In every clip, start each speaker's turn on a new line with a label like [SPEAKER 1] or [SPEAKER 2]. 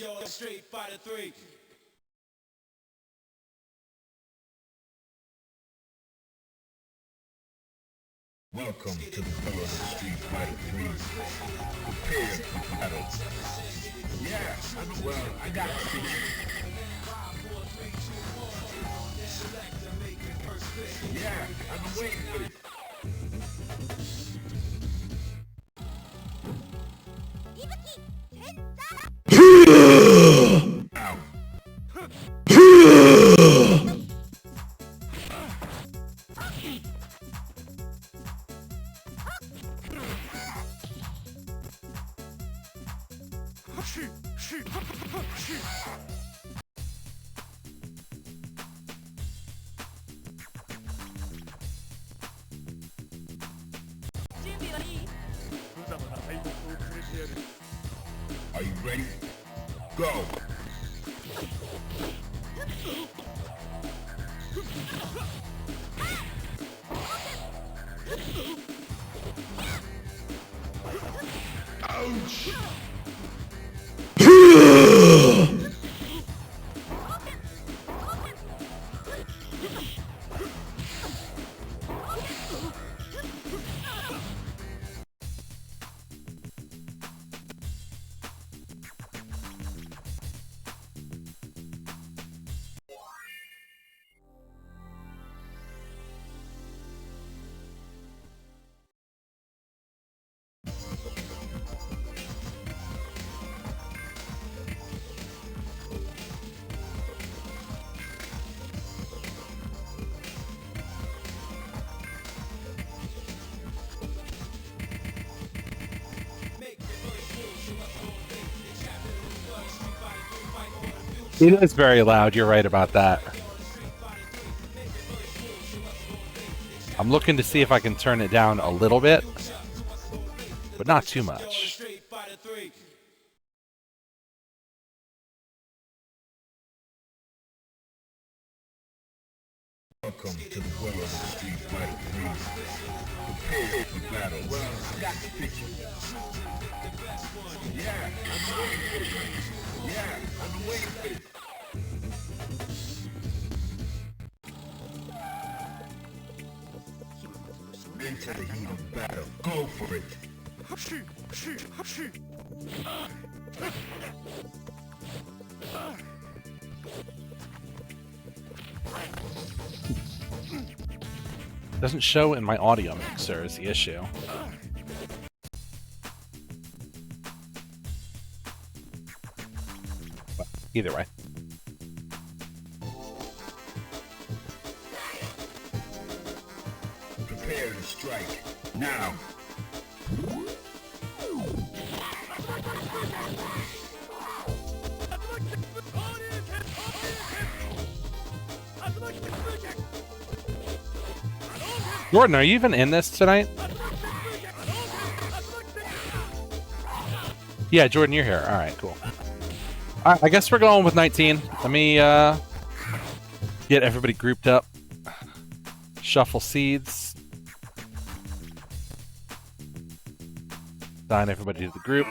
[SPEAKER 1] Welcome to the world of Street Fighter 3. Prepare for battle. Yeah, I got the picture. Yeah, I've been waiting for it. Ow. Are you ready? Go! Ouch!
[SPEAKER 2] It is very loud. You're right about that. I'm looking to see if I can turn it down a little bit, but not too much.
[SPEAKER 1] Welcome to the world of Street Fighter 3. Prepare for battle. Well, I got the picture. Yeah, I've been waiting for it. Into the heat of battle. Go for it.
[SPEAKER 2] Doesn't show in my audio mixer is the issue. But either way.
[SPEAKER 1] Prepare to strike. Now.
[SPEAKER 2] Jordan, are you even in this tonight? Yeah, Jordan, you're here. All right, cool. All right, I guess we're going with 19. Let me get everybody grouped up. Shuffle seeds. Assign everybody to the group.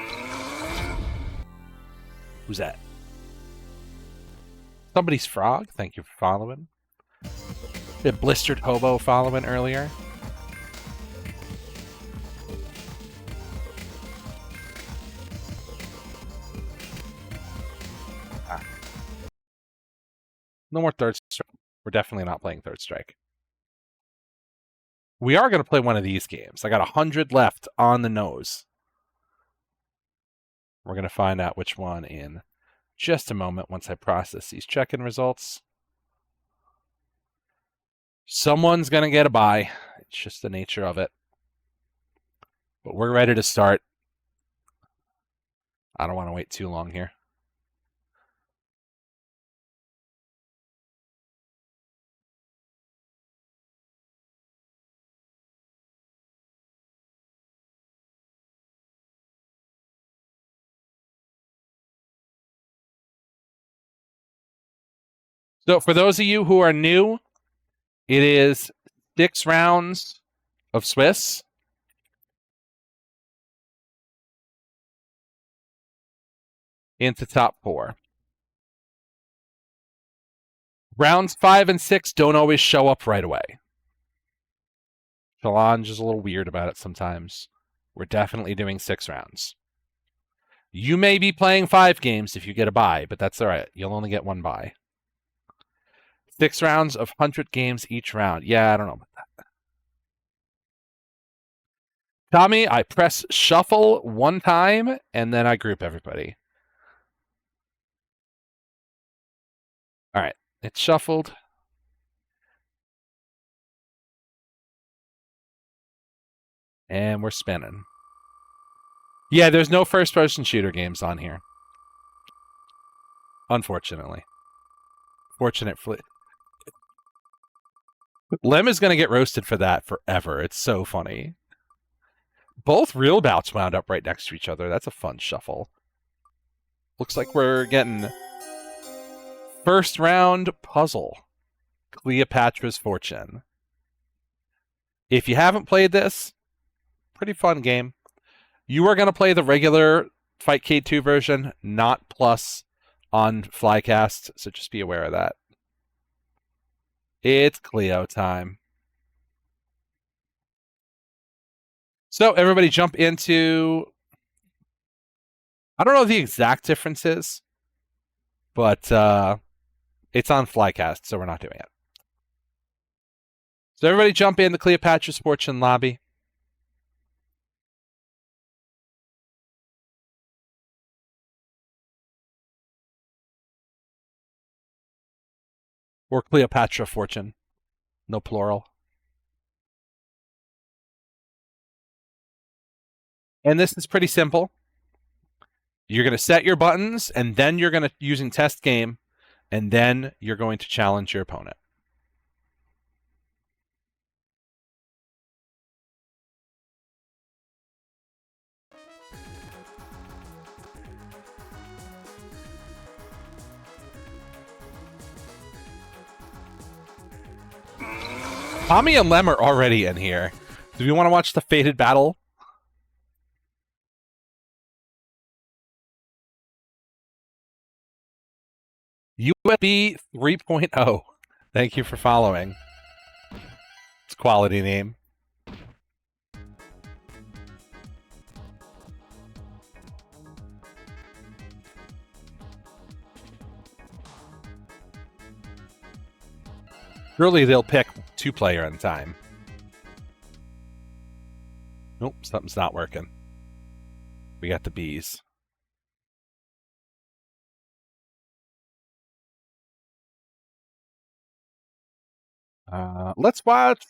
[SPEAKER 2] Who's that? Somebody's frog. Thank you for following. We had Blistered Hobo following earlier. No more Third Strike. We're definitely not playing Third Strike. We are going to play one of these games. I got 100 left on the nose. We're going to find out which one in just a moment once I process these check-in results. Someone's going to get a bye. It's just the nature of it. But we're ready to start. I don't want to wait too long here. So for those of you who are new, it is 6 rounds of Swiss. into top 4. Rounds 5 and 6 don't always show up right away. Challenge is a little weird about it sometimes. We're definitely doing 6 rounds. You may be playing 5 games if you get a bye, but that's all right. You'll only get 1 bye. 6 rounds of 100 games each round. Yeah, I don't know about that. Tommy, I press shuffle 1 time, and then I group everybody. All right, it's shuffled. And we're spinning. Yeah, there's no first-person shooter games on here. Unfortunately. Fortunately. Lem is going to get roasted for that forever. It's so funny. Both real bouts wound up right next to each other. That's a fun shuffle. Looks like we're getting first round puzzle. Cleopatra's Fortune. If you haven't played this, pretty fun game. You are going to play the regular Fightcade 2 version, not plus on Flycast, so just be aware of that. It's Cleo time. So everybody jump into... I don't know the exact differences, but it's on Flycast, so we're not doing it. So everybody jump in the Cleopatra's Fortune lobby. Or Cleopatra Fortune. No plural. And this is pretty simple. You're going to set your buttons, and then you're going to, using test game, and then you're going to challenge your opponent. Tommy and Lem are already in here. Do we want to watch the fated battle? USB 3.0. Thank you for following. It's a quality name. Surely they'll pick 2-player in time. Nope, something's not working. We got the bees. Let's watch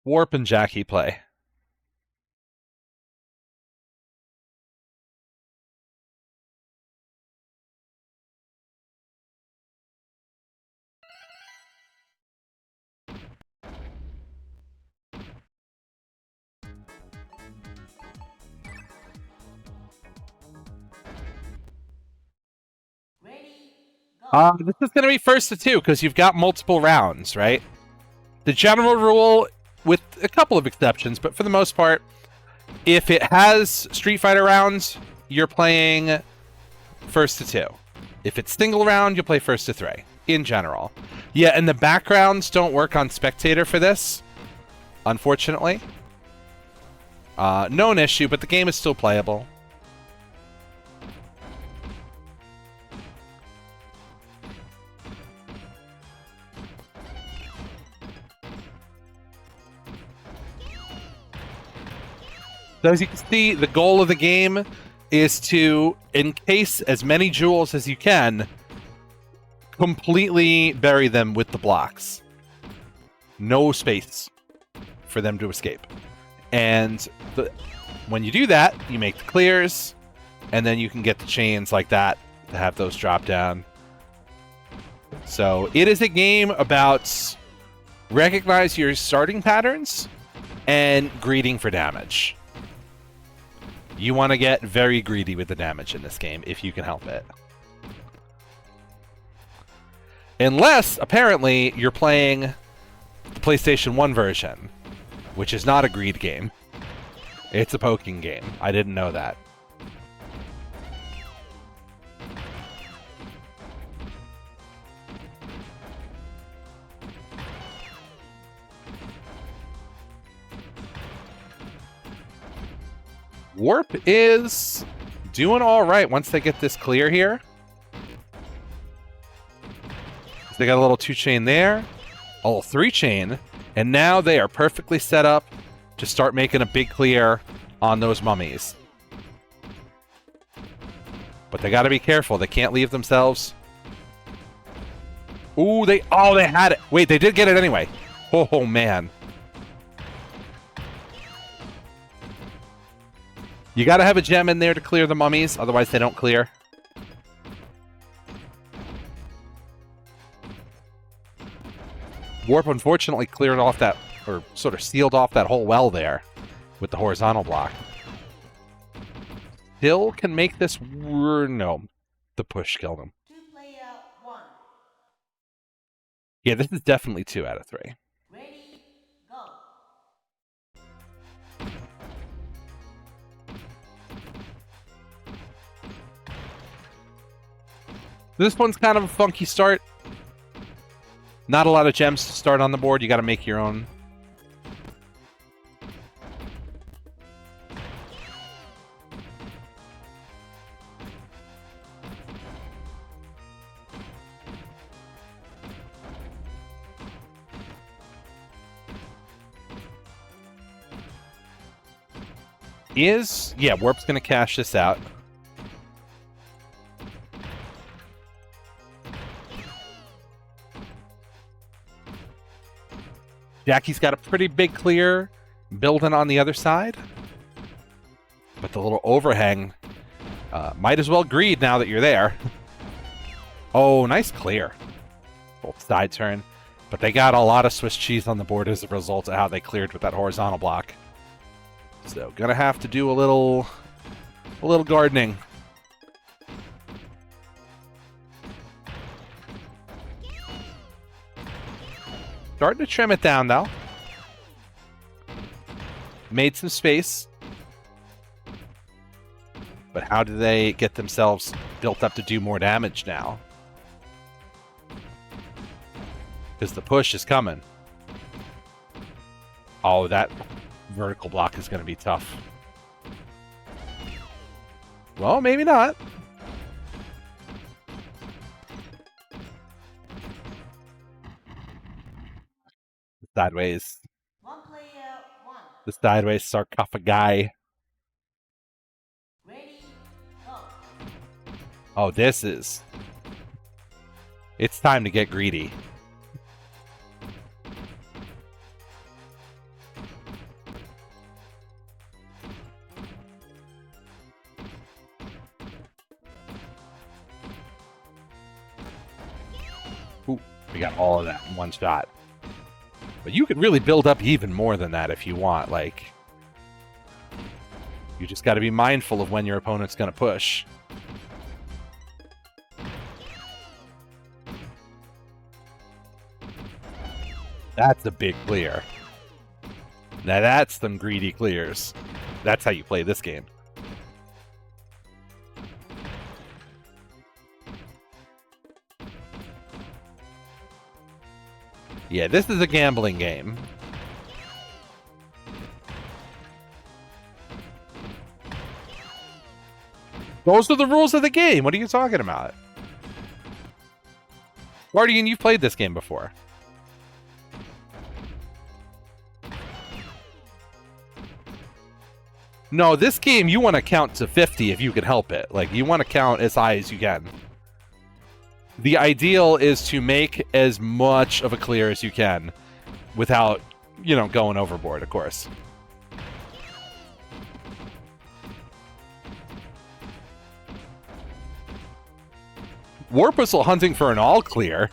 [SPEAKER 2] Warp and Jackie play. This is going to be first to 2 because you've got multiple rounds, right? The general rule, with a couple of exceptions, but for the most part, if it has Street Fighter rounds, you're playing first to 2. If it's single round, you'll play first to 3, in general. Yeah, and the backgrounds don't work on spectator for this, unfortunately. Known issue, but the game is still playable. So as you can see, the goal of the game is to encase as many jewels as you can, completely bury them with the blocks. No space for them to escape. And when you do that, you make the clears, and then you can get the chains like that to have those drop down. So it is a game about recognize your starting patterns and greeting for damage. You want to get very greedy with the damage in this game, if you can help it. Unless, apparently, you're playing the PlayStation 1 version, which is not a greed game. It's a poking game. I didn't know that. Warp is doing all right once they get this clear here. They got a little 2-chain there, a little 3-chain, and now they are perfectly set up to start making a big clear on those mummies. But they got to be careful. They can't leave themselves. Ooh, they had it. Wait, they did get it anyway. Oh, man. You got to have a gem in there to clear the mummies, otherwise they don't clear. Warp unfortunately cleared off that, or sort of sealed off that whole well there with the horizontal block. Still can make this... No, the push killed him. Yeah, this is definitely 2 out of 3.
[SPEAKER 3] Ready, go.
[SPEAKER 2] This one's kind of a funky start. Not a lot of gems to start on the board. You got to make your own. Yeah, Warp's going to cash this out. Jackie's got a pretty big clear building on the other side. But the little overhang might as well greed now that you're there. Oh, nice clear. Both side turn. But they got a lot of Swiss cheese on the board as a result of how they cleared with that horizontal block. So, gonna have to do a little gardening. Starting to trim it down, though. Made some space. But how do they get themselves built up to do more damage now? Because the push is coming. Oh, that vertical block is going to be tough. Well, maybe not. Sideways.
[SPEAKER 3] One player, one.
[SPEAKER 2] The sideways sarcophagi.
[SPEAKER 3] Ready, go.
[SPEAKER 2] Oh, this is... It's time to get greedy. Ooh, we got all of that in one shot. But you could really build up even more than that if you want. Like, you just got to be mindful of when your opponent's going to push. That's a big clear. Now that's some greedy clears. That's how you play this game. Yeah, this is a gambling game. Those are the rules of the game. What are you talking about? Guardian, you've played this game before. No, this game you want to count to 50 if you can help it. Like, you want to count as high as you can. The ideal is to make as much of a clear as you can without, you know, going overboard, of course. Warp Whistle hunting for an all clear.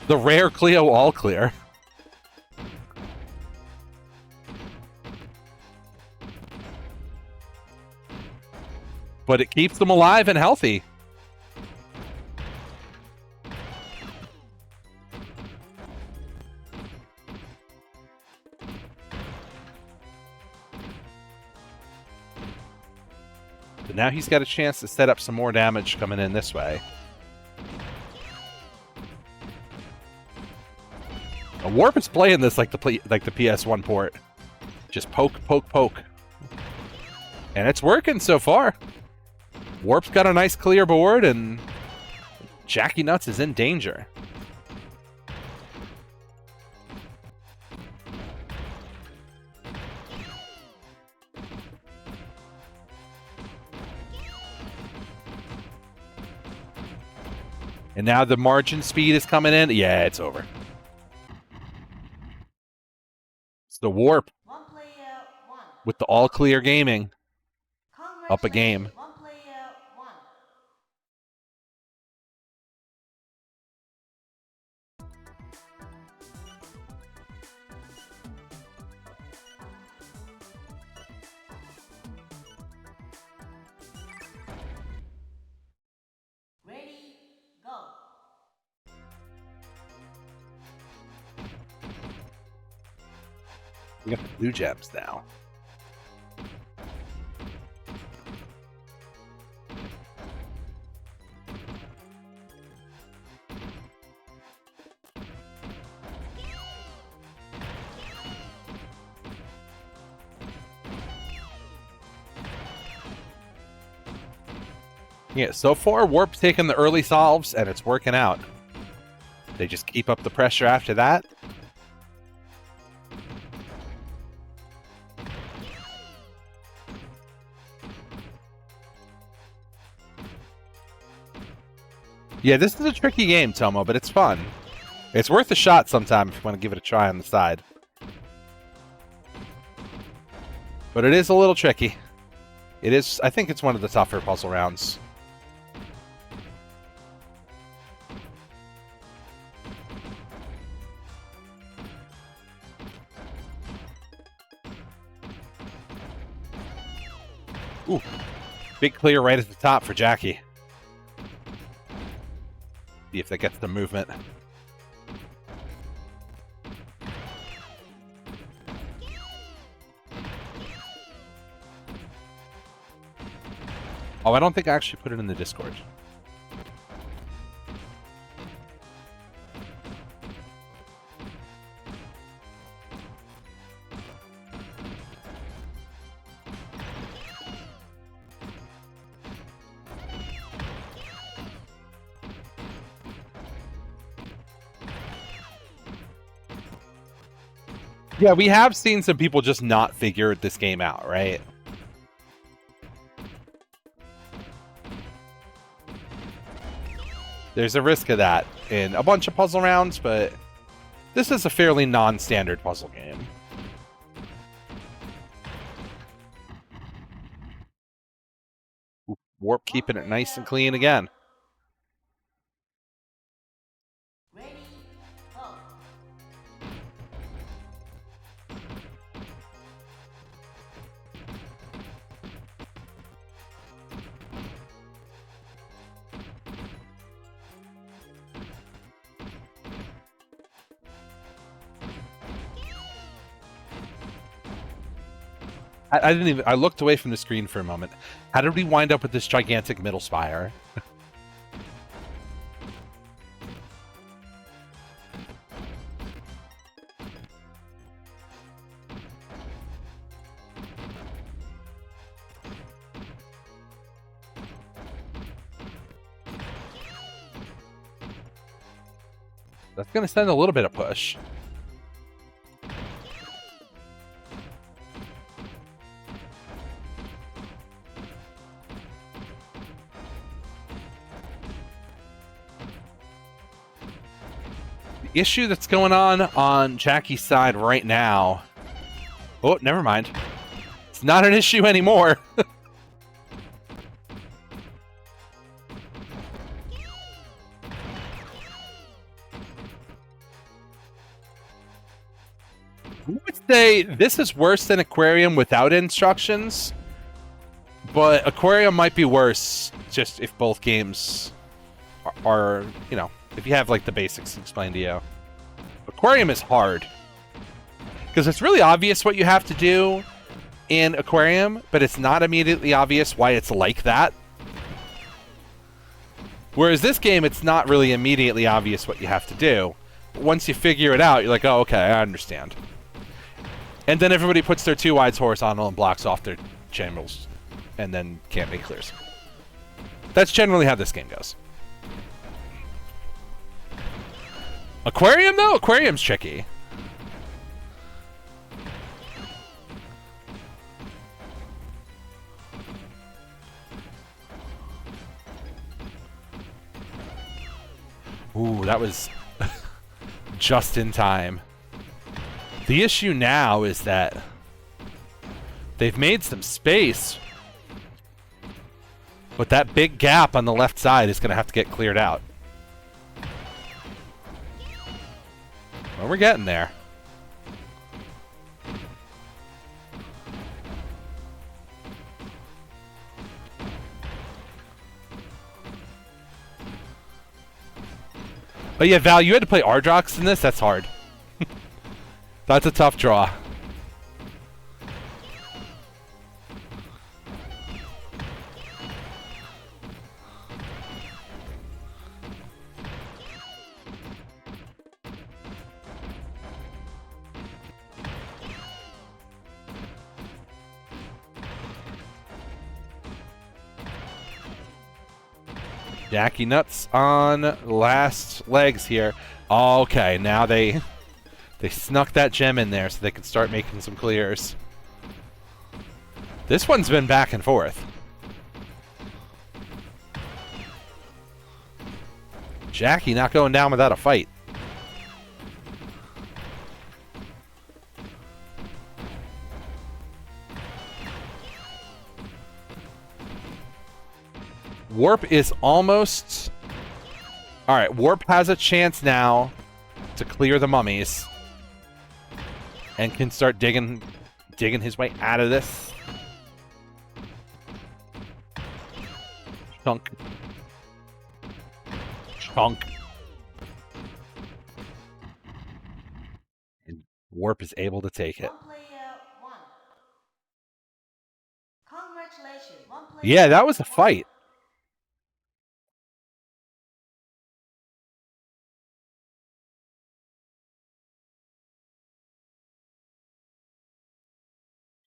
[SPEAKER 2] The rare Cleo all clear. But it keeps them alive and healthy. But now he's got a chance to set up some more damage coming in this way. Warp is playing this like the PS1 port. Just poke, poke, poke. And it's working so far. Warp's got a nice clear board, and Jackie Nuts is in danger. And now the margin speed is coming in. Yeah, it's over. It's the Warp
[SPEAKER 3] One player won.
[SPEAKER 2] with the all clear gaming. Up a game.
[SPEAKER 3] Congratulations, one player won. Ready, go.
[SPEAKER 2] We got the blue gems now. Yeah, so far Warp's taking the early solves and it's working out. They just keep up the pressure after that. Yeah, this is a tricky game, Tomo, but it's fun. It's worth a shot sometime if you want to give it a try on the side. But it is a little tricky. It is, I think it's one of the tougher puzzle rounds. Ooh, big clear right at the top for Jackie. See if that gets the movement. Oh, I don't think I actually put it in the Discord. Yeah, we have seen some people just not figure this game out, right? There's a risk of that in a bunch of puzzle rounds, but this is a fairly non-standard puzzle game. Ooh, Warp keeping it nice and clean again.
[SPEAKER 3] Ready, go.
[SPEAKER 2] I didn't even... I looked away from the screen for a moment. How did we wind up with this gigantic middle spire? That's going to send a little bit of push. The issue that's going on Jackie's side right now... Oh, never mind. It's not an issue anymore. I would say this is worse than Aquarium without instructions, but Aquarium might be worse just if both games are, you know, if you have like the basics explained to you. Aquarium is hard because it's really obvious what you have to do in Aquarium, but it's not immediately obvious why it's like that. Whereas this game, it's not really immediately obvious what you have to do. But once you figure it out, you're like, oh, okay, I understand. And then everybody puts their two wides horizontal and blocks off their channels and then can't make clears. That's generally how this game goes. Aquarium, though? Aquarium's tricky. Ooh, that was just in time. The issue now is that they've made some space, but that big gap on the left side is going to have to get cleared out. Well, we're getting there. But yeah, Val, you had to play Ardrox in this? That's hard. That's a tough draw. Jackie Nuts on last legs here. Okay, now they snuck that gem in there so they can start making some clears. This one's been back and forth. Jackie not going down without a fight. Warp is almost... Alright, Warp has a chance now to clear the mummies. And can start digging his way out of this. Chunk. Chunk. And Warp is able to take it.
[SPEAKER 3] One player won. Congratulations. One player
[SPEAKER 2] Yeah, that was a fight.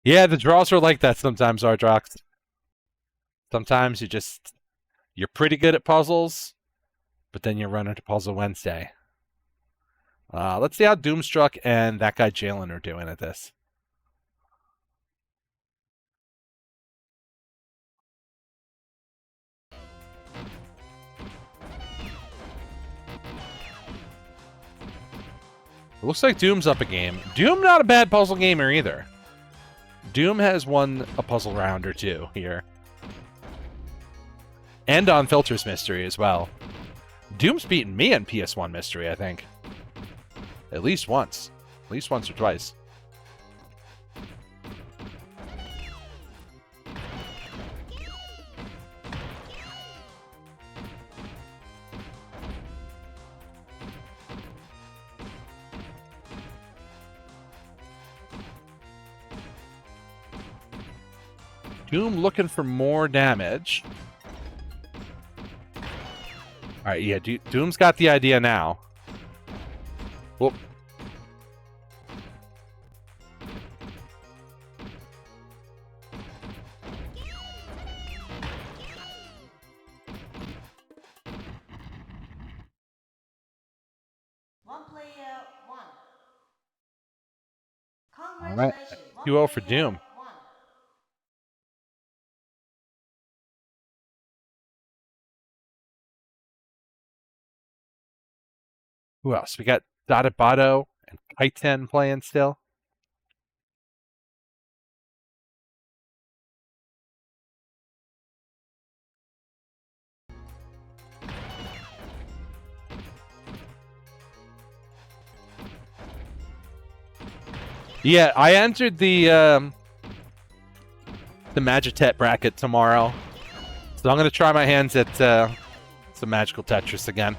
[SPEAKER 2] Yeah, the draws are like that sometimes, Ardrox. Sometimes you're pretty good at puzzles, but then you run into Puzzle Wednesday. Let's see how Doomstruck and that guy Jalen are doing at this. It looks like Doom's up a game. Doom not a bad puzzle gamer either. Doom has won a puzzle round or two here. And on Filters Mystery as well. Doom's beaten me in PS1 Mystery, I think. At least once. At least once or twice. Doom looking for more damage. Alright, yeah, Doom's got the idea now. Whoop.
[SPEAKER 3] One player won.
[SPEAKER 2] Alright,
[SPEAKER 3] Congratulations.
[SPEAKER 2] 2-0 for Doom.
[SPEAKER 3] Won.
[SPEAKER 2] Who else? We got Dada Bado and Kaiten playing still. Yeah, I entered the Magitet bracket tomorrow, so I'm gonna try my hands at some Magical Tetris again.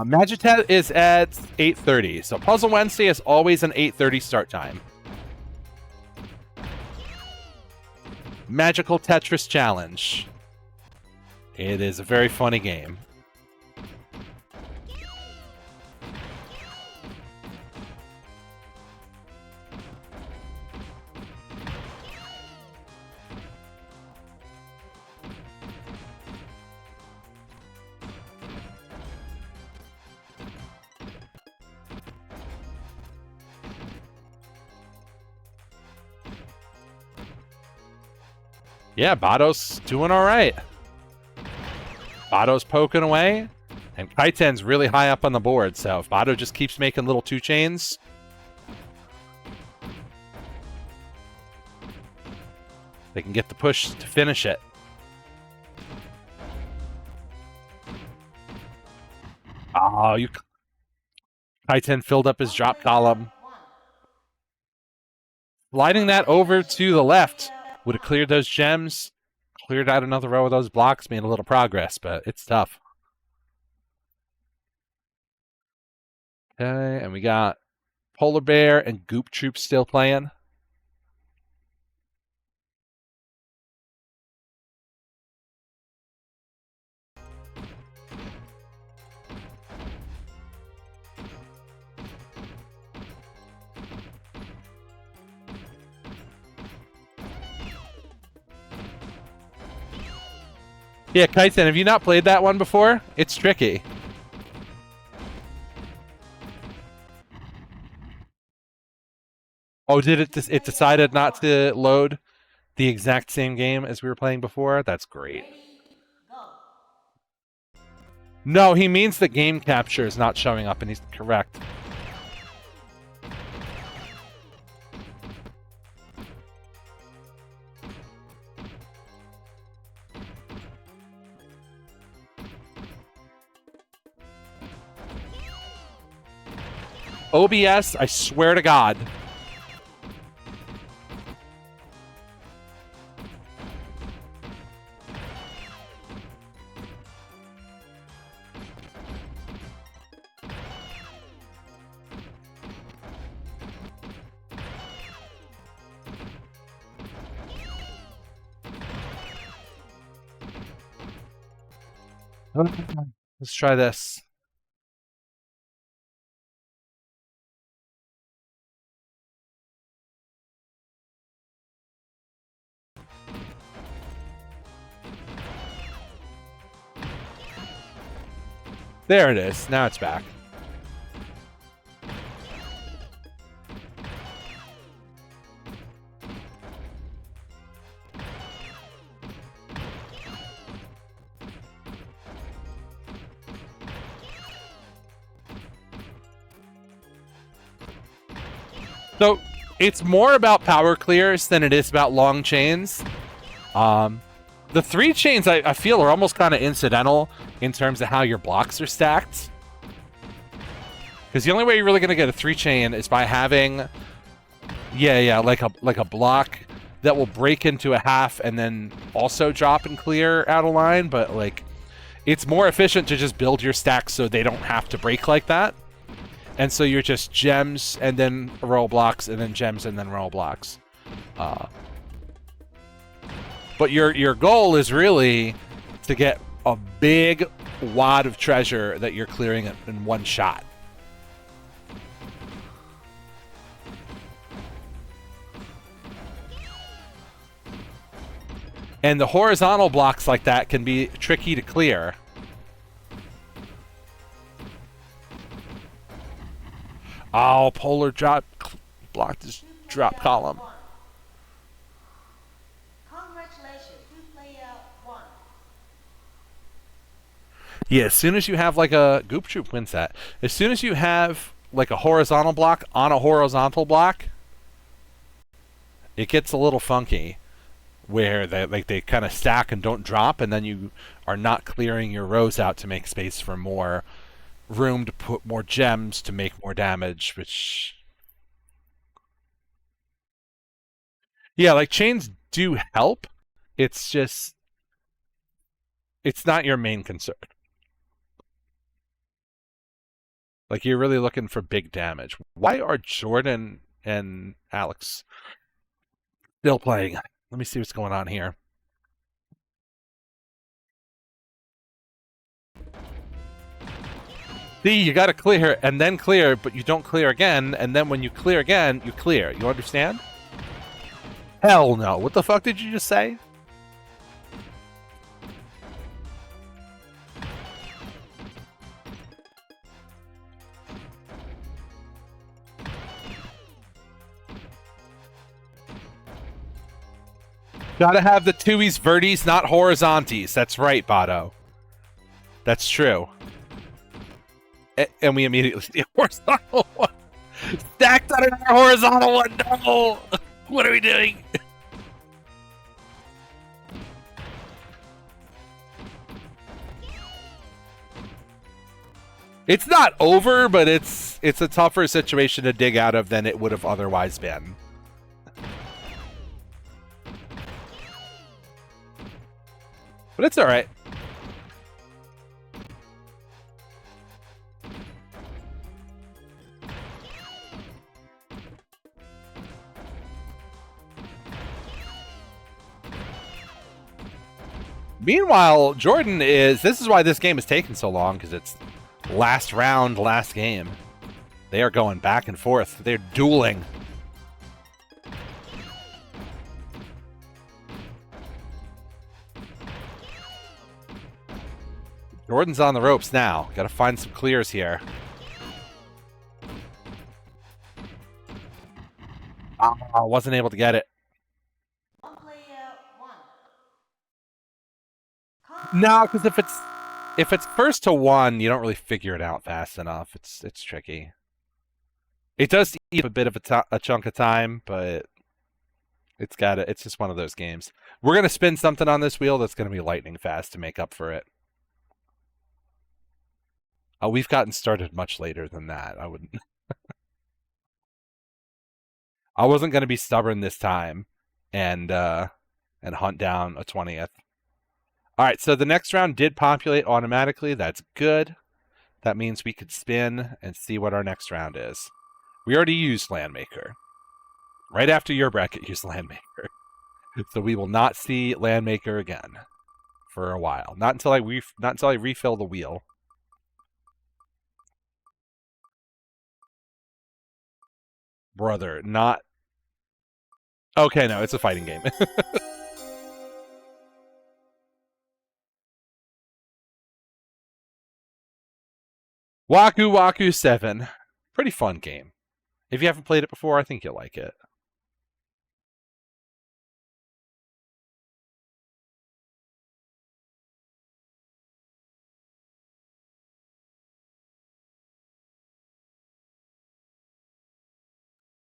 [SPEAKER 2] Magitet is at 8:30, so Puzzle Wednesday is always an 8:30 start time. Magical Tetris Challenge. It is a very funny game. Yeah, Bado's doing all right. Bado's poking away, and Kaiten's really high up on the board, so if Bado just keeps making little 2 chains, they can get the push to finish it. Oh, Kaiten filled up his drop column. Sliding that over to the left would have cleared those gems, cleared out another row of those blocks, made a little progress, but it's tough. Okay, and we got Polar Bear and Goop Troop still playing. Yeah, Kaiten, have you not played that one before? It's tricky. Oh, did it decided not to load the exact same game as we were playing before? That's great.
[SPEAKER 3] Ready, go.
[SPEAKER 2] No, he means the game capture is not showing up, and he's correct. OBS, I swear to God. Let's try this. There it is. Now it's back. So it's more about power clears than it is about long chains. The 3 chains I feel are almost kind of incidental in terms of how your blocks are stacked. Because the only way you're really going to get a 3 chain is by having, like a block that will break into a half and then also drop and clear out of line. But like, it's more efficient to just build your stacks so they don't have to break like that. And so you're just gems and then roll blocks and then gems and then roll blocks. But your goal is really to get a big wad of treasure that you're clearing in one shot. And the horizontal blocks like that can be tricky to clear. Oh, Polar blocked his drop column.
[SPEAKER 3] Congratulations, player 1.
[SPEAKER 2] Yeah, as soon as you have like a Goop Troop wins that. As soon as you have like a horizontal block on a horizontal block, it gets a little funky, where they kind of stack and don't drop, and then you are not clearing your rows out to make space for more room to put more gems to make more damage, which, yeah, like chains do help. It's just, it's not your main concern. Like, you're really looking for big damage. Why are Jordan and Alex still playing? Let me see what's going on here. See, you gotta clear and then clear, but you don't clear again, and then when you clear again, you clear. You understand? Hell no. What the fuck did you just say? Gotta have the tuies verties, not horizontes. That's right, Bado. That's true. And we immediately see a horizontal one. Stacked on another horizontal one. No! What are we doing? It's not over, but it's a tougher situation to dig out of than it would have otherwise been. But it's all right. Meanwhile, Jordan is... This is why this game is taking so long, because it's last round, last game. They are going back and forth. They're dueling. Jordan's on the ropes now. Gotta find some clears here. Wasn't able to get it.
[SPEAKER 3] One player, one.
[SPEAKER 2] No, because if it's first to one, you don't really figure it out fast enough. It's tricky. It does eat a bit of a chunk of time, but it's just one of those games. We're gonna spin something on this wheel that's gonna be lightning fast to make up for it. Oh, we've gotten started much later than that. I wouldn't. I wasn't gonna be stubborn this time, and hunt down a 20th. All right, so the next round did populate automatically. That's good. That means we could spin and see what our next round is. We already used Landmaker. Right after your bracket used Landmaker. So we will not see Landmaker again for a while. Not until I refill the wheel. Brother, not... Okay, no, it's a fighting game. Waku Waku 7. Pretty fun game. If you haven't played it before, I think you'll like it.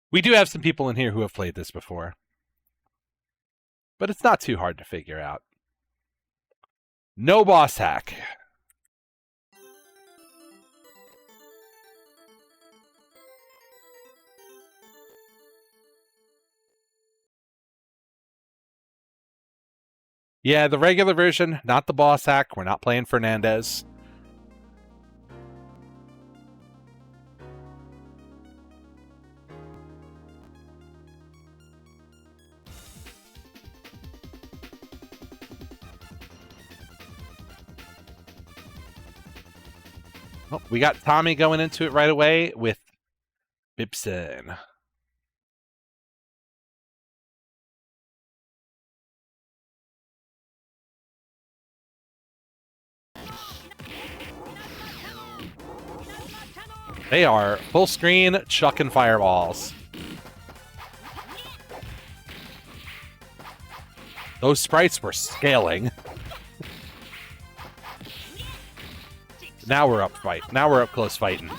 [SPEAKER 2] We do have some people in here who have played this before. But it's not too hard to figure out. No boss hack. Yeah, the regular version, not the boss hack. We're not playing Fernandez. Oh, we got Tommy going into it right away with Bibson. They are full screen chucking fireballs. Those sprites were scaling. Now we're up fight. Now we're up close fighting.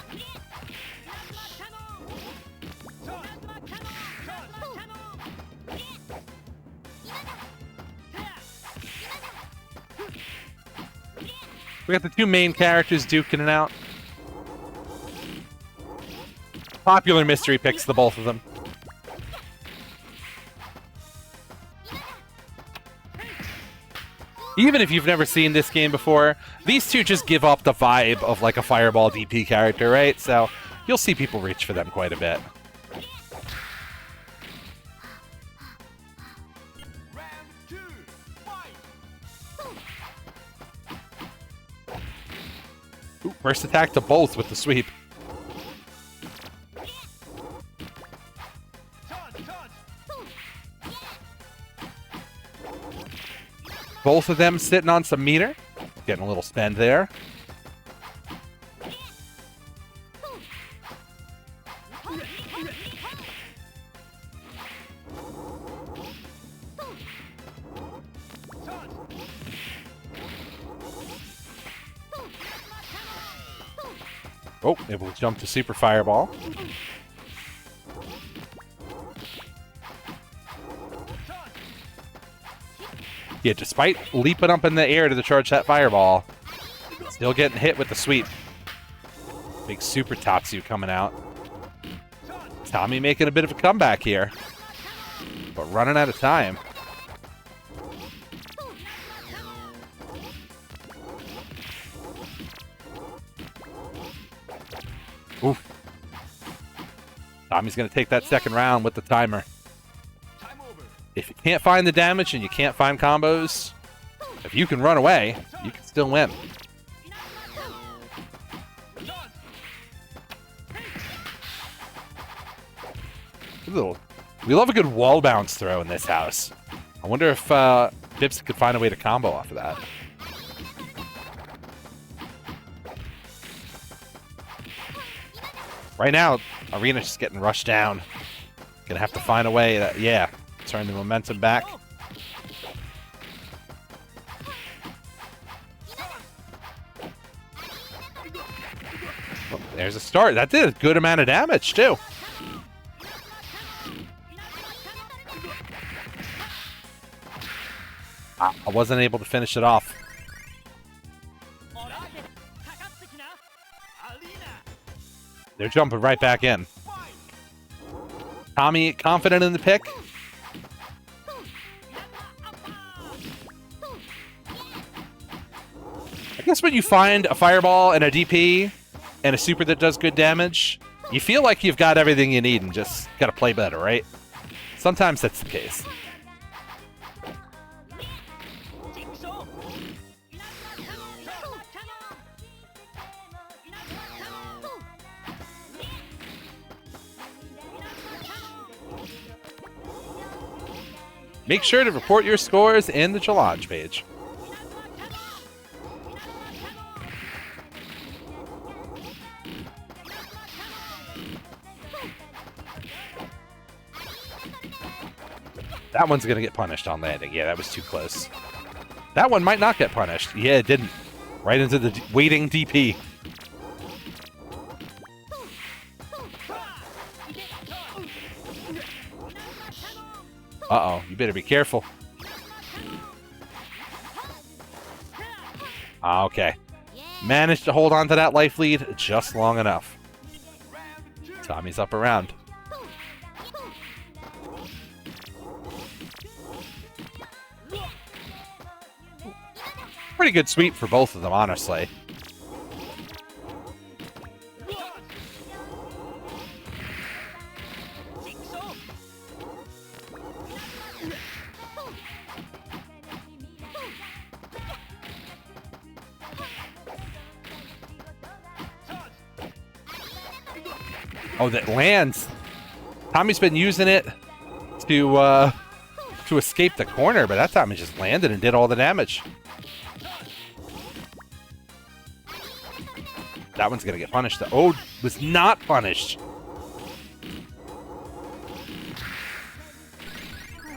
[SPEAKER 2] We got the two main characters duking it out. Popular mystery picks the both of them. Even if you've never seen this game before, these two just give up the vibe of like a Fireball DP character, right? So you'll see people reach for them quite a bit. First attack to both with the sweep. Both of them sitting on some meter. Getting a little spend there. Oh, able to jump to Super Fireball. Yeah, despite leaping up in the air to charge that Fireball, still getting hit with the sweep. Big Super Tatsu coming out. Tommy making a bit of a comeback here, but running out of time. Oof. Tommy's going to take that second round with the timer. If you can't find the damage and you can't find combos, if you can run away, you can still win. We love a good wall bounce throw in this house. I wonder if Bips could find a way to combo off of that. Right now, Arena's just getting rushed down. Gonna have to find a way that, yeah, turn the momentum back. Oh, there's a start. That did a good amount of damage, too. I wasn't able to finish it off. They're jumping right back in. Tommy confident in the pick. I guess when you find a Fireball and a DP and a Super that does good damage, you feel like you've got everything you need and just gotta play better, right? Sometimes that's the case. Make sure to report your scores in the challenge page. That one's going to get punished on landing. Yeah, that was too close. That one might not get punished. Yeah, it didn't. Right into the waiting DP. Uh-oh, you better be careful. Okay. Managed to hold on to that life lead just long enough. Tommy's up around. Pretty good sweep for both of them, honestly. Oh, that lands. Tommy's been using it to escape the corner, but that time it just landed and did all the damage. That one's gonna get punished. Oh, was not punished.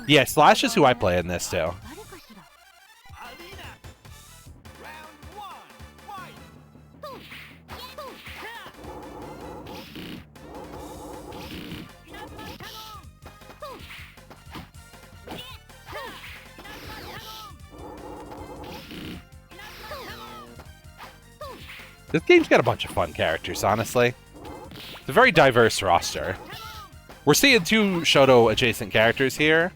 [SPEAKER 2] Yeah, Slash is who I play in this too. This game's got a bunch of fun characters, honestly. It's a very diverse roster. We're seeing 2 Shoto-adjacent characters here,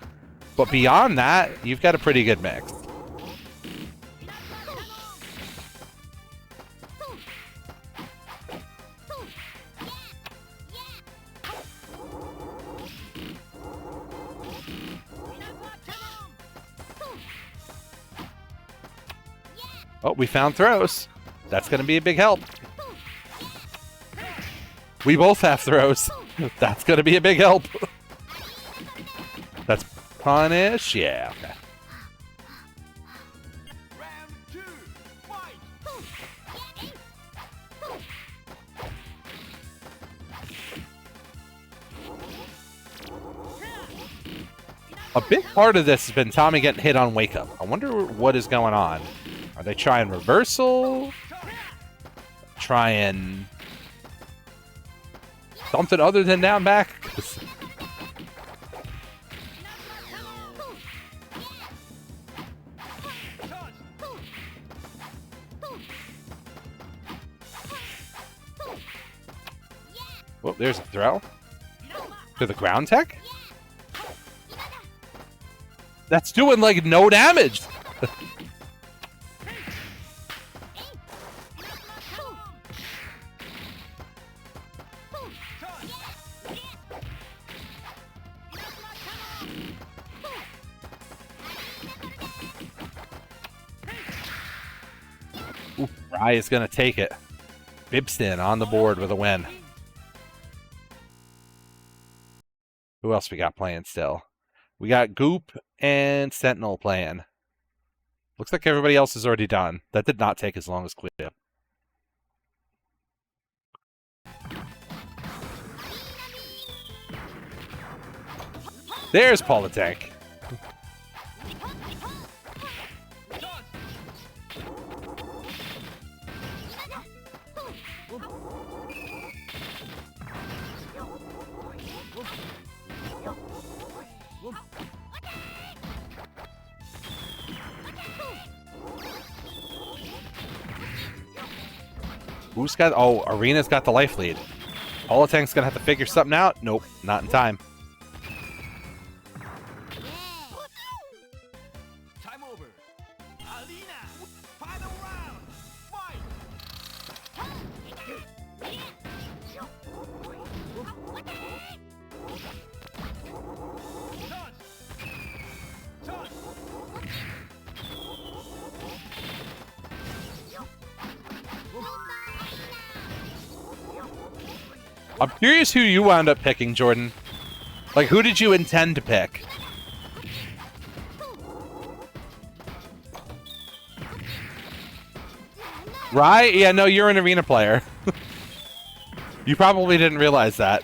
[SPEAKER 2] but beyond that, you've got a pretty good mix. Oh, we found throws. That's going to be a big help. We both have throws. That's gonna be a big help. That's punish. Yeah. Okay.
[SPEAKER 4] Round 2, fight!
[SPEAKER 2] A big part of this has been Tommy getting hit on Wake Up. I wonder what is going on. Are they trying reversal? Trying something other than down back? Well, there's a throw. To the ground tech? That's doing, like, no damage! Ooh, Rye is gonna take it. Bibston on the board with a win. Who else we got playing still? We got Goop and Sentinel playing. Looks like everybody else is already done. That did not take as long as Cleo. There's Politank. Who's got... Oh, Arena's got the life lead. Politank's gonna have to figure something out. Nope, not in time.
[SPEAKER 4] Time over. Alina, final round. Fight!
[SPEAKER 2] I'm curious who you wound up picking, Jordan. Like, who did you intend to pick? Right? Yeah, no, you're an Arena player. You probably didn't realize that.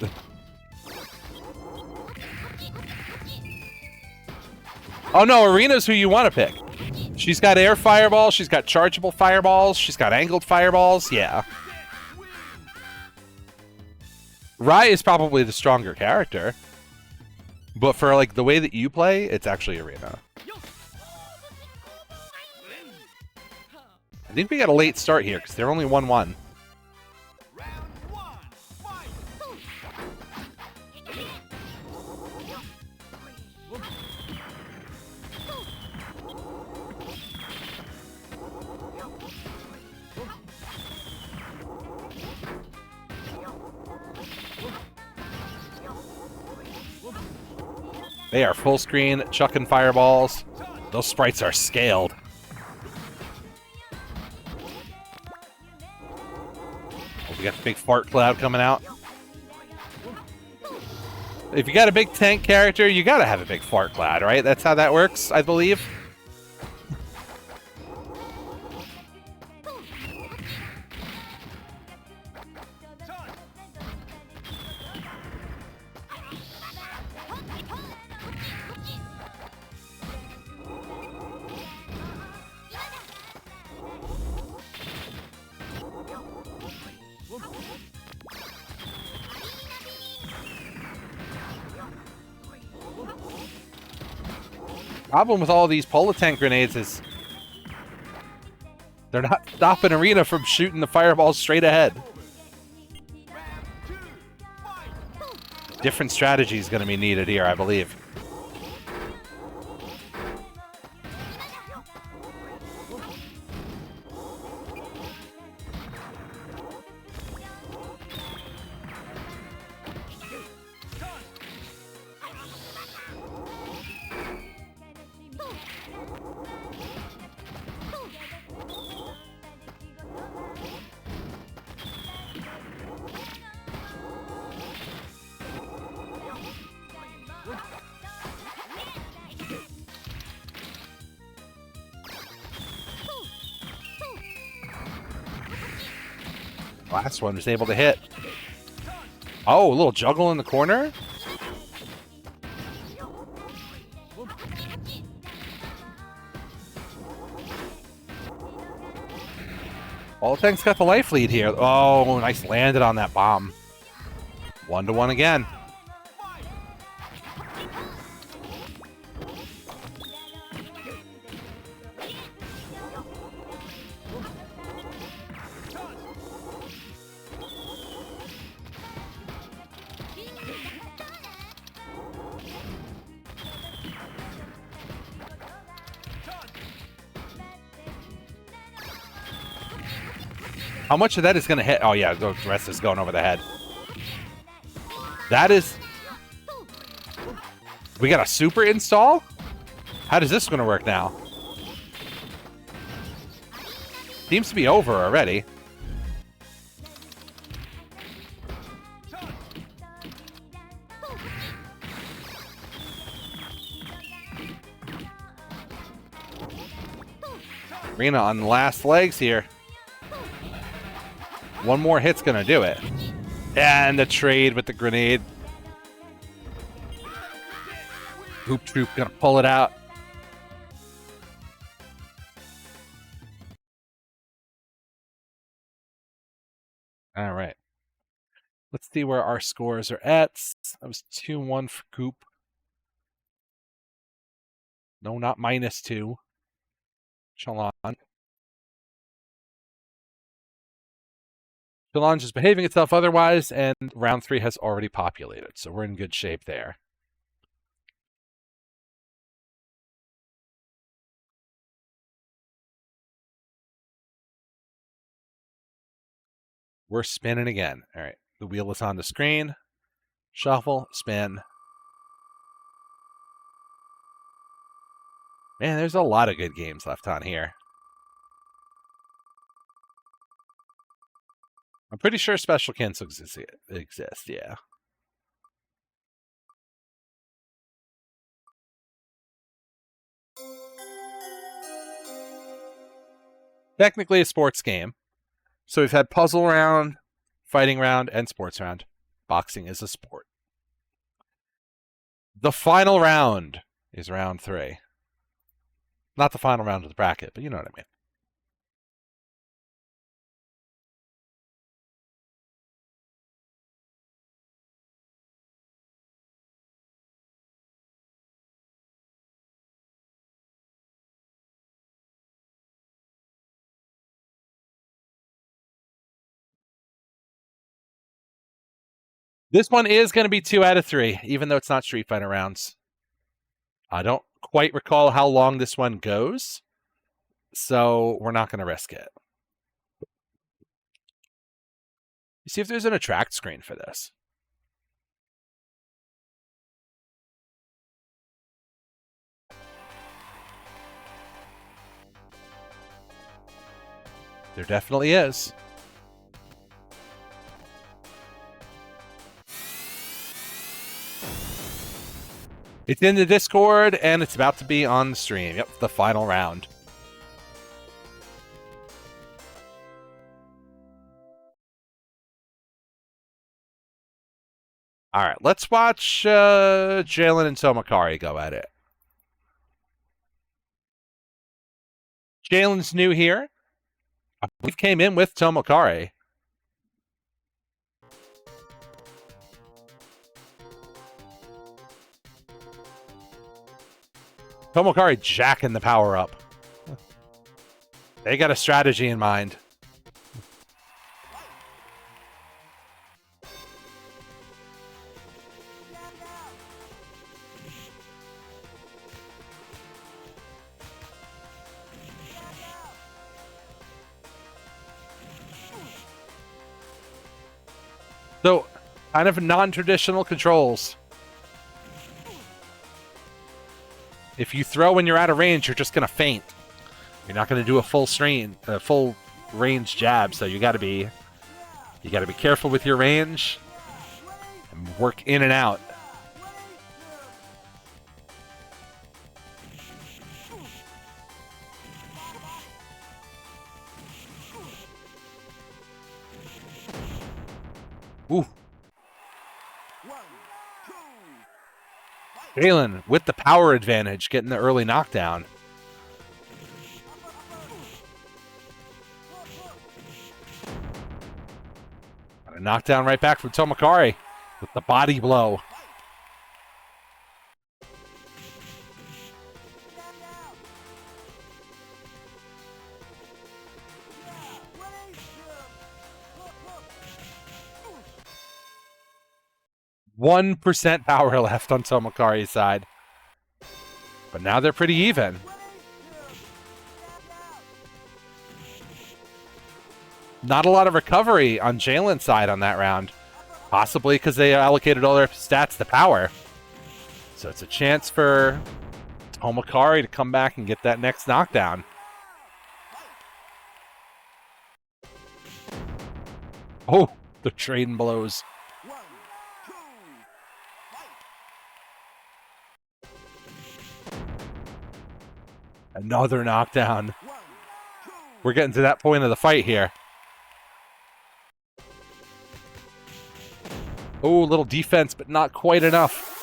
[SPEAKER 2] Oh no, Arena's who you want to pick. She's got air fireballs, she's got chargeable fireballs, she's got angled fireballs, yeah. Rai is probably the stronger character. But for, like, the way that you play, it's actually Arena. I think we got a late start here, because they're only 1-1.
[SPEAKER 4] Round 1. Fight!
[SPEAKER 2] They are full screen, chucking fireballs. Those sprites are scaled. Oh, we got the big fart cloud coming out. If you got a big tank character, you gotta have a big fart cloud, right? That's how that works, I believe. Problem with all these Politank grenades is they're not stopping Arena from shooting the fireballs straight ahead. Different strategy is going to be needed here, I believe. Last one was able to hit. Oh, a little juggle in the corner. All Tank's got the life lead here. Oh, nice landed on that bomb. 1-1 again. How much of that is going to hit? Oh, yeah, the rest is going over the head. That is... We got a super install? How does this going to work now? Seems to be over already. Rena on the last legs here. One more hit's gonna do it. And the trade with the grenade. Hoop Troop gonna pull it out. All right. Let's see where our scores are at. That was 2-1 for Goop. No, not -2. Challenge. Challenge is behaving itself otherwise, and round 3 has already populated, so we're in good shape there. We're spinning again. All right, the wheel is on the screen. Shuffle, spin. Man, there's a lot of good games left on here. I'm pretty sure special cancels exist, yeah. Technically a sports game. So we've had puzzle round, fighting round, and sports round. Boxing is a sport. The final round is round 3. Not the final round of the bracket, but you know what I mean. This one is going to be 2 out of 3, even though it's not Street Fighter rounds. I don't quite recall how long this one goes, so we're not going to risk it. See if there's an attract screen for this. There definitely is. It's in the Discord, and it's about to be on the stream. Yep, the final round. All right, let's watch Jalen and Tomakari go at it. Jalen's new here. I believe came in with Tomakari. Tomakari jacking the power up. They got a strategy in mind. So, kind of non-traditional controls. If you throw when you're out of range, you're just gonna faint. You're not gonna do a full range jab. So you gotta be careful with your range and work in and out. Ooh,
[SPEAKER 4] One, two, fight.
[SPEAKER 2] Jalen with the power advantage, getting the early knockdown. Got a knockdown right back from Tomakari with the body blow. One 1% power left on Tomakari's side. But now they're pretty even. Not a lot of recovery on Jalen's side on that round. Possibly because they allocated all their stats to power. So it's a chance for Tomakari to come back and get that next knockdown. Oh, the train blows.
[SPEAKER 4] One, two, fight.
[SPEAKER 2] Another knockdown.
[SPEAKER 4] One, two,
[SPEAKER 2] We're getting to that point of the fight here. Oh, little defense, but not quite enough.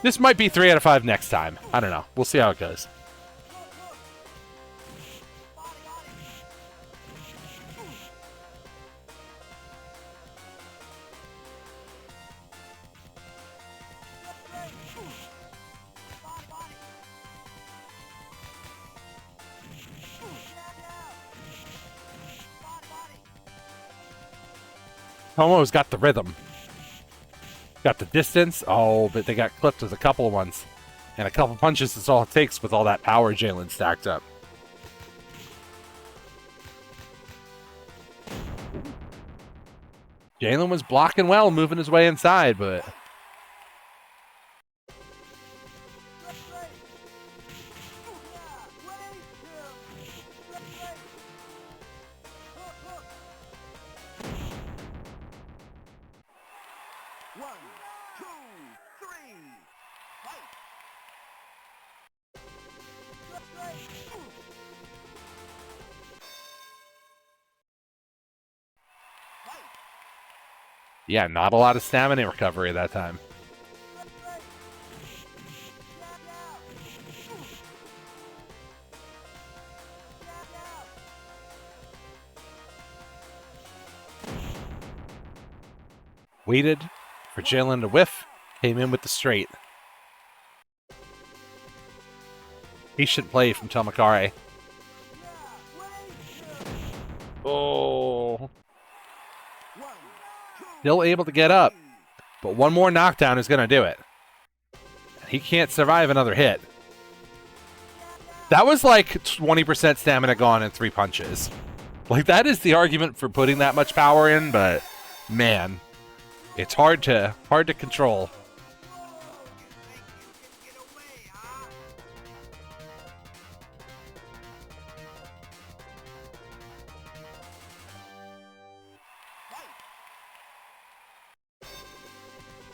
[SPEAKER 2] This might be 3 out of 5 next time. I don't know. We'll see how it goes. Tomo's got the rhythm. Got the distance. Oh, but they got clipped with a couple of ones. And a couple punches is all it takes with all that power Jalen stacked up. Jalen was blocking well, moving his way inside, but...
[SPEAKER 4] one, two, three, fight.
[SPEAKER 2] Yeah, not a lot of stamina recovery that time. Waited for Jalen to whiff, came in with the straight. Patient play from Tomakari. Oh. Still able to get up, but one more knockdown is going to do it. He can't survive another hit. That was like 20% stamina gone in 3 punches. Like, that is the argument for putting that much power in, but man, it's hard to control.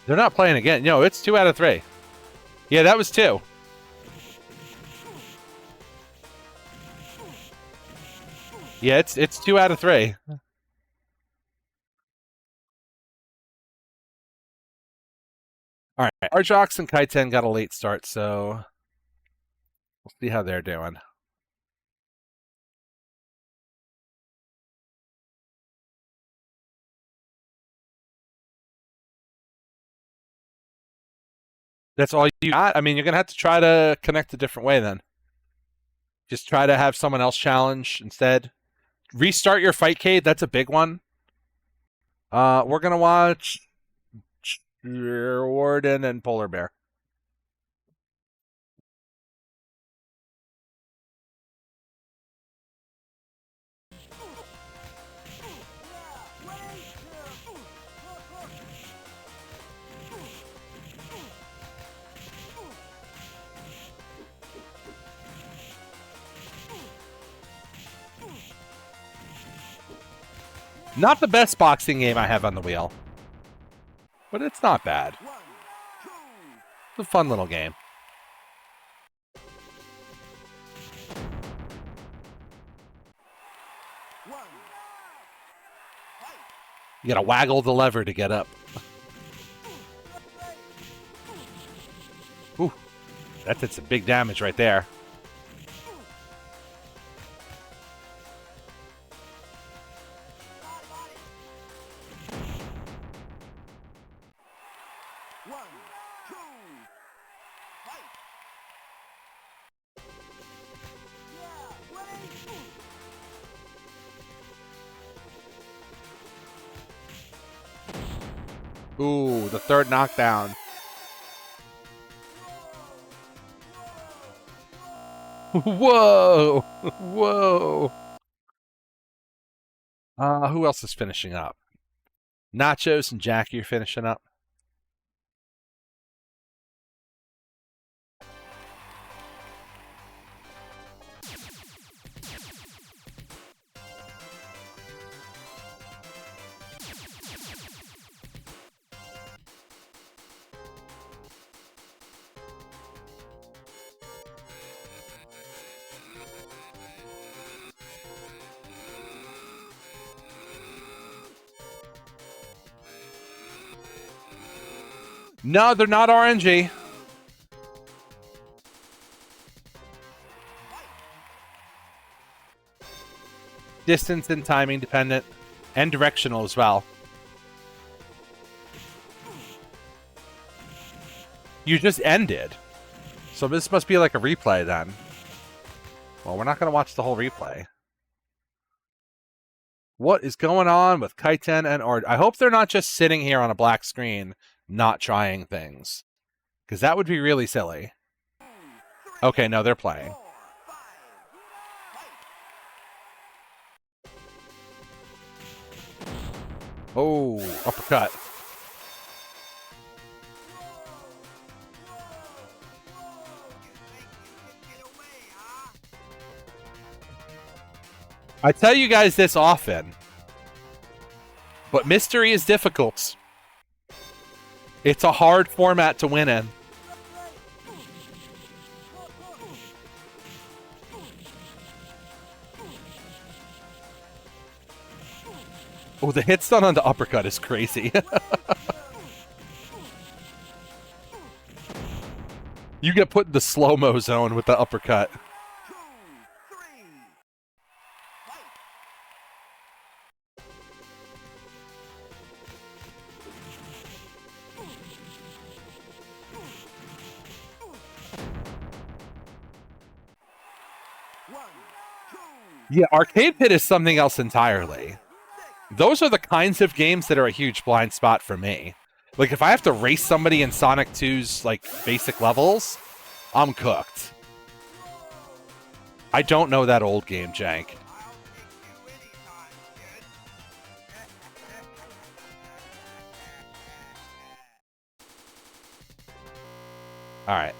[SPEAKER 2] They're not playing again. No, it's 2 out of 3. Yeah, that was 2. Yeah, it's 2 out of 3. All right, Arjox and Kaiten got a late start, so we'll see how they're doing. That's all you got? I mean, you're going to have to try to connect a different way then. Just try to have someone else challenge instead. Restart your fight, Cade. That's a big one. We're going to watch Warden and Polar Bear. Not the best boxing game I have on the wheel, but it's not bad.
[SPEAKER 4] 1, 2,
[SPEAKER 2] It's a fun little game.
[SPEAKER 4] one, fight.
[SPEAKER 2] You gotta waggle the lever to get up. Ooh, that did some big damage right there.
[SPEAKER 4] One, two, fight. Yeah, ready?
[SPEAKER 2] Ooh, the third knockdown. Whoa! Whoa! Who else is finishing up? Nachos and Jackie are finishing up. No, they're not RNG. Distance and timing dependent, and directional as well. You just ended. So this must be like a replay then. Well, we're not going to watch the whole replay. What is going on with Kaiten and Ord? I hope they're not just sitting here on a black screen, not trying things. Because that would be really silly. Okay, no, they're playing.
[SPEAKER 4] 4, 5, fight.
[SPEAKER 2] Oh, uppercut. I tell you guys this often, but mystery is difficult. It's a hard format to win in. Oh, the hit stun on the uppercut is crazy. You get put in the slow-mo zone with the uppercut.
[SPEAKER 4] 2, 3, fight. One, two,
[SPEAKER 2] Yeah, Arcade Pit is something else entirely. Those are the kinds of games that are a huge blind spot for me. Like, if I have to race somebody in Sonic 2's, like, basic levels, I'm cooked. I don't know that old game, Jank. Alright.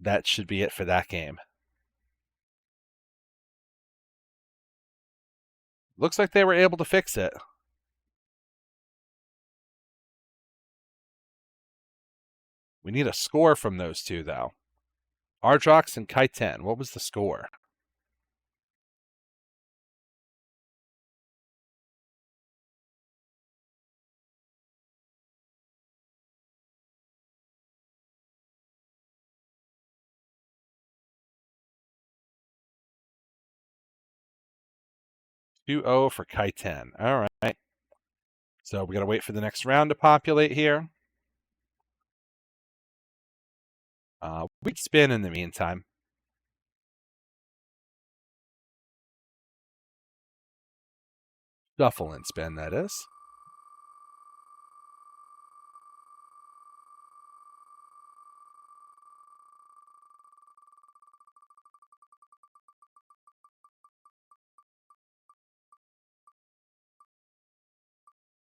[SPEAKER 2] That should be it for that game. Looks like they were able to fix it. We need a score from those two, though. Ardrox and Kaiten. What was the score? $2-0 for Kaiten. All right. So we got to wait for the next round to populate here. We spin in the meantime. Shuffle and spin, that is.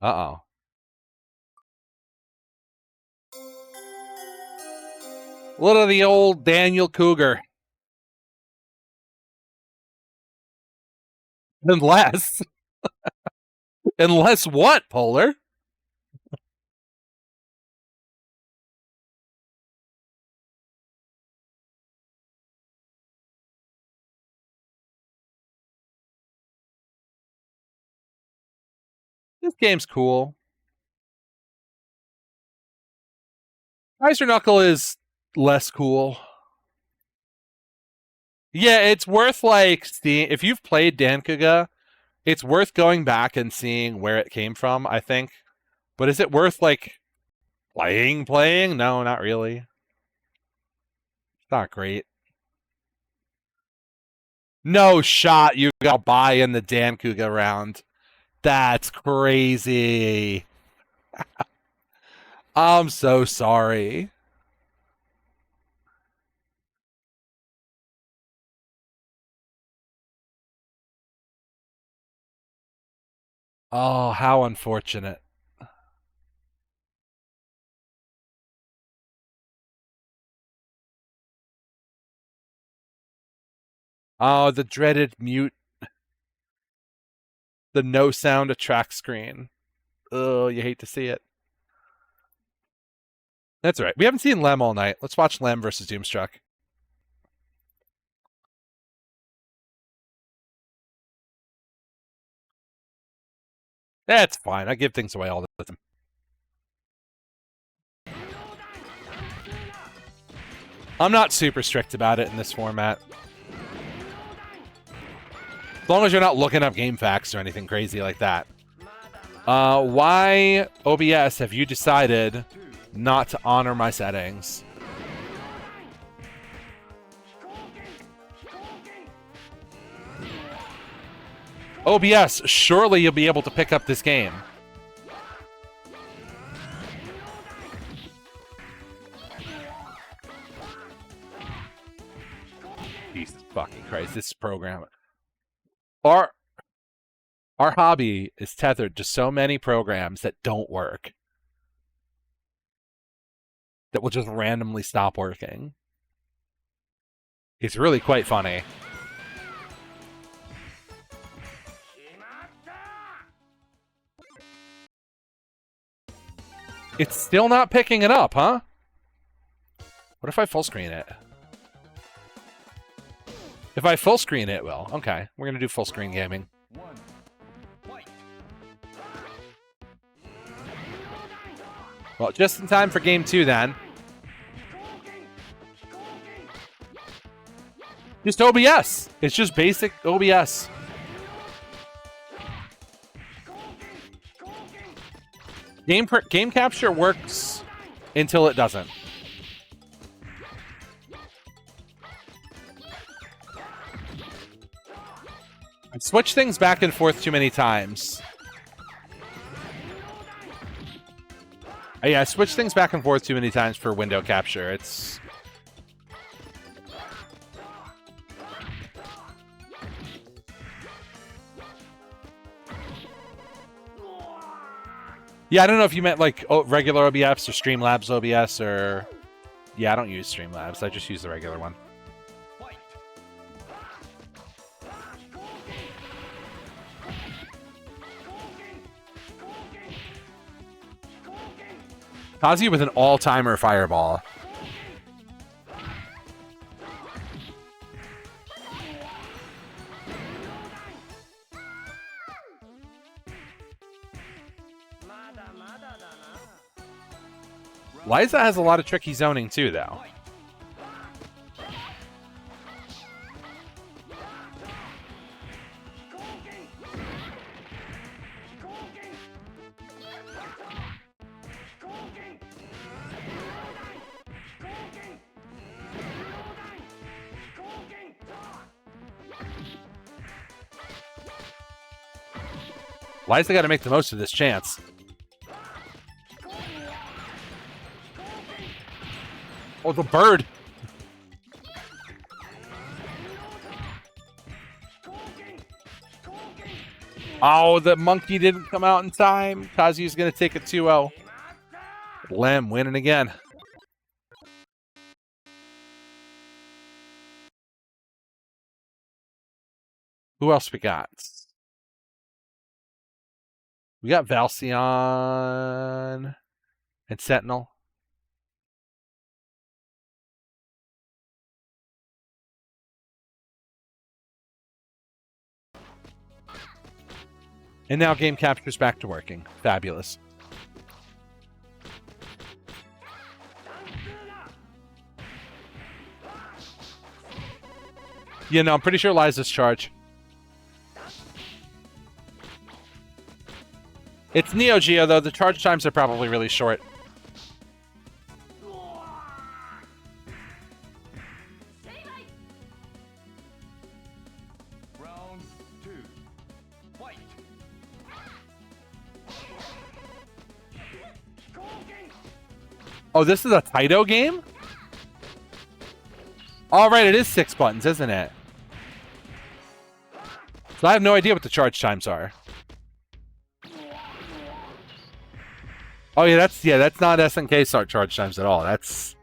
[SPEAKER 2] Uh-oh. Look at the old Daniel Cougar. Unless Unless what, Polar? This game's cool. Kaiser Knuckle is less cool. Yeah, it's worth like seeing if you've played Dankuga, it's worth going back and seeing where it came from, I think. But is it worth like playing? No, not really. It's not great. No shot you got by in the Dankuga round. That's crazy. I'm so sorry. Oh, how unfortunate. Oh, the dreaded mute. The no sound attract screen. Oh, you hate to see it. That's all right. We haven't seen Lem all night. Let's watch Lem versus Doomstruck. That's fine. I give things away all the time. I'm not super strict about it in this format. As long as you're not looking up game facts or anything crazy like that. Why, OBS, have you decided not to honor my settings? OBS, surely you'll be able to pick up this game. Jesus fucking Christ, this program. Our hobby is tethered to so many programs that don't work. That will just randomly stop working. It's really quite funny. It's still not picking it up, huh? What if I full screen it? If I full screen it, well, okay. We're going to do full screen gaming. Well, just in time for game 2 then. Just OBS. It's just basic OBS. Game capture works until it doesn't. I switch things back and forth too many times. Yeah, I switch things back and forth too many times for window capture. It's... Yeah, I don't know if you meant like regular OBS or Streamlabs OBS or... Yeah, I don't use Streamlabs. I just use the regular one. Kazi with an all-timer fireball. Liza has a lot of tricky zoning too, though. Liza got to make the most of this chance. Oh, the bird! Oh, the monkey didn't come out in time. Kazu's going to take a 2-0. Lem winning again. Who else we got? We got Valcion and Sentinel. And now Game Capture's back to working. Fabulous. Yeah, no, I'm pretty sure Liza's charge. It's Neo Geo, though. The charge times are probably really short.
[SPEAKER 4] Round 2. Fight.
[SPEAKER 2] Oh, this is a Taito game? All right, it is 6 buttons, isn't it? So I have no idea what the charge times are. Oh yeah, that's not SNK start charge times at all. That's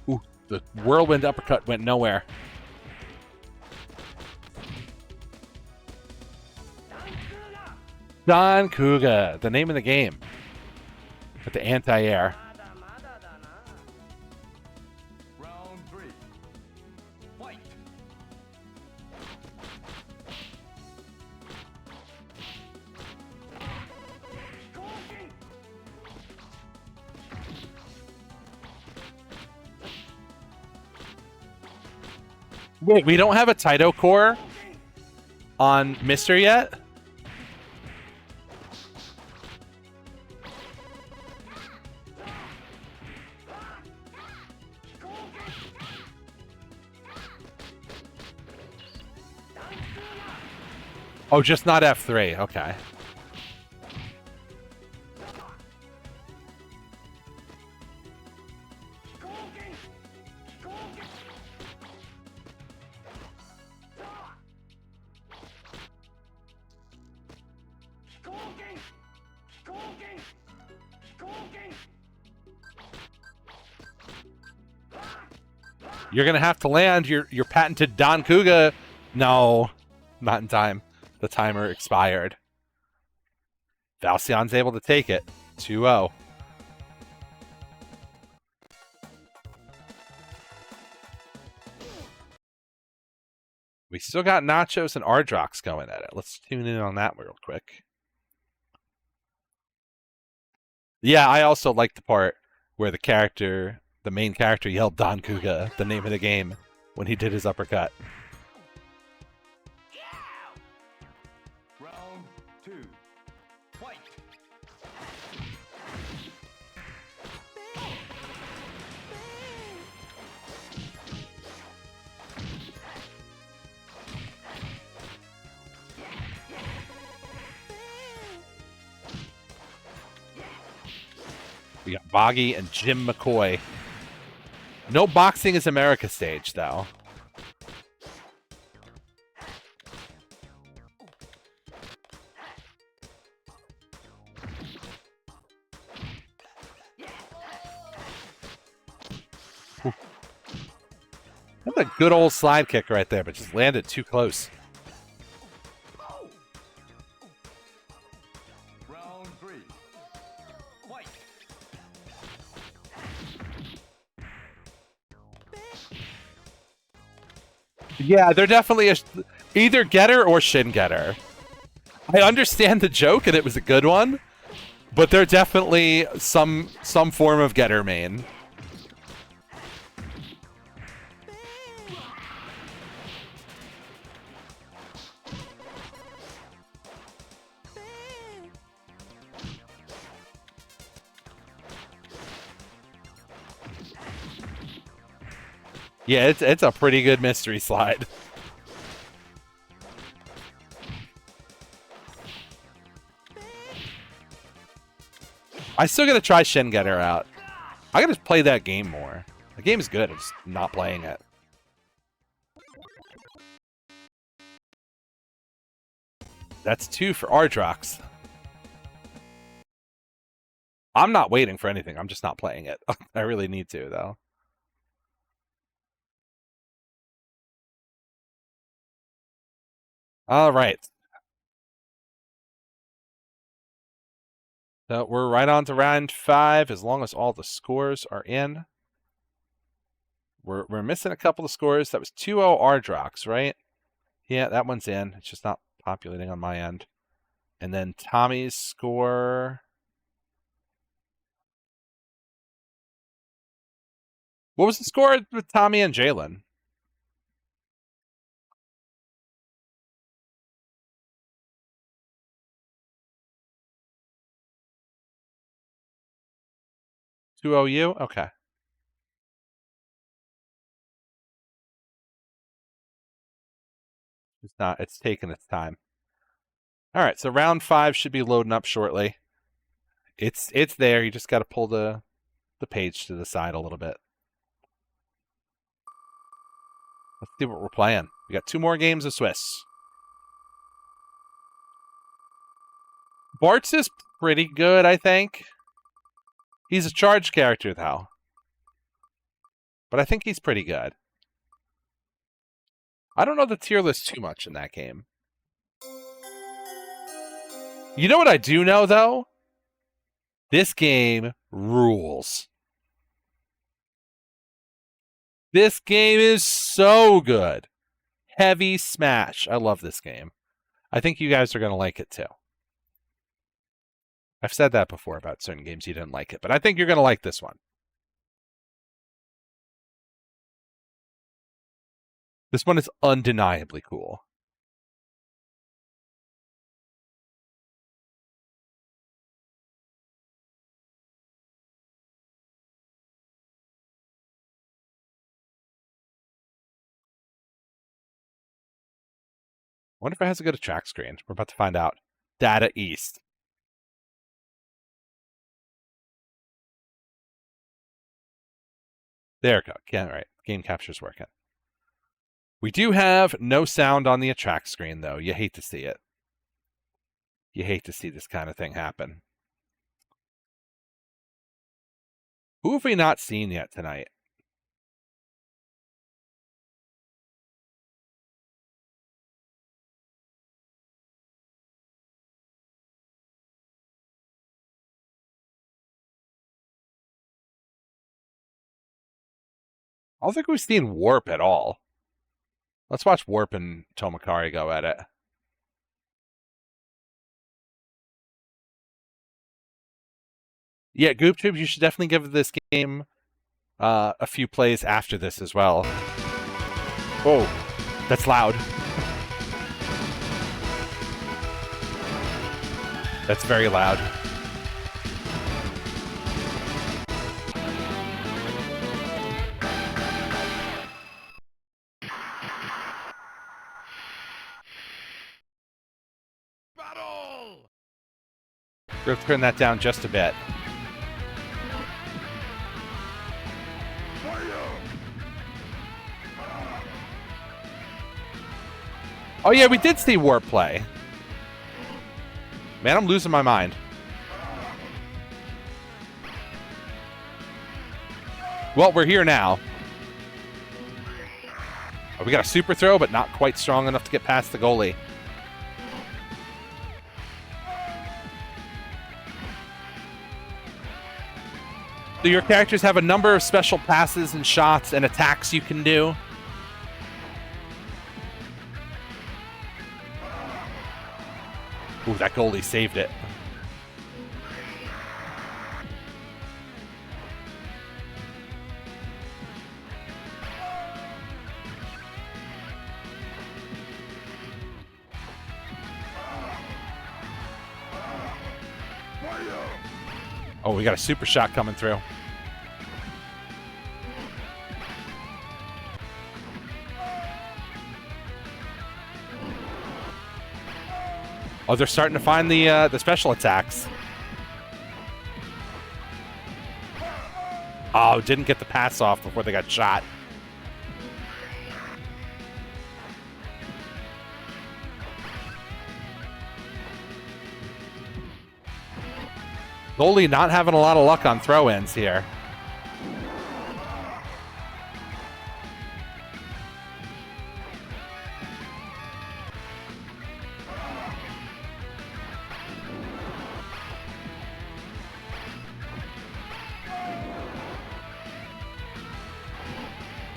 [SPEAKER 2] Ooh, the whirlwind uppercut went nowhere. Don Kuga, the name of the game. With the anti-air.
[SPEAKER 4] Round 3. Fight.
[SPEAKER 2] Wait, we don't have a Taito core on Mister yet? Oh, just not F3. Okay. You're gonna have to land your patented Don Kuga. No, not in time. The timer expired. Valcion's able to take it. 2-0. We still got Nachos and Ardrox going at it. Let's tune in on that real quick. Yeah, I also like the part where the main character yelled Don Kuga, the name of the game, when he did his uppercut.
[SPEAKER 4] Round 2. Fight.
[SPEAKER 2] We got Boggy and Jim McCoy. No Boxing is America stage, though. That's a good old slide kick right there, but just landed too close.
[SPEAKER 4] Round 3. Fight.
[SPEAKER 2] Yeah, they're definitely either getter or shin getter. I understand the joke, and it was a good one, but they're definitely some form of getter main. Yeah, it's a pretty good mystery slide. I still gotta try Shin Getter out. I gotta play that game more. The game's good, I'm just not playing it. That's 2 for Ardrox. I'm not waiting for anything. I'm just not playing it. I really need to, though. All right. So we're right on to round 5 as long as all the scores are in. We're missing a couple of scores. That was 2-0 Ardrox, right? Yeah, that one's in. It's just not populating on my end. And then Tommy's score. What was the score with Tommy and Jalen? Two OU? Okay. It's not. It's taking its time. All right, so round 5 should be loading up shortly. It's there. You just got to pull the page to the side a little bit. Let's see what we're playing. We got 2 more games of Swiss. Bart's is pretty good, I think. He's a charged character, though. But I think he's pretty good. I don't know the tier list too much in that game. You know what I do know, though? This game rules. This game is so good. Heavy smash. I love this game. I think you guys are going to like it, too. I've said that before about certain games you didn't like it, but I think you're going to like this one. This one is undeniably cool. I wonder if it has a good track screen. We're about to find out. Data East. There we go. Yeah, right. Game capture's working. We do have no sound on the attract screen, though. You hate to see it. You hate to see this kind of thing happen. Who have we not seen yet tonight? I don't think we've seen Warp at all. Let's watch Warp and Tomakari go at it. Yeah, GoopTube, you should definitely give this game a few plays after this as well. Oh, that's loud. That's very loud.
[SPEAKER 1] Battle!
[SPEAKER 2] We're going to turn that down just a bit. Oh yeah, we did see Warp play. Man, I'm losing my mind. Well, we're here now. Oh, we got a super throw, but not quite strong enough to get past the goalie. So your characters have a number of special passes and shots and attacks you can do. Ooh, that goalie saved it. Oh, we got a super shot coming through. Oh, they're starting to find the special attacks. Oh, didn't get the pass off before they got shot. Goalie not having a lot of luck on throw-ins here.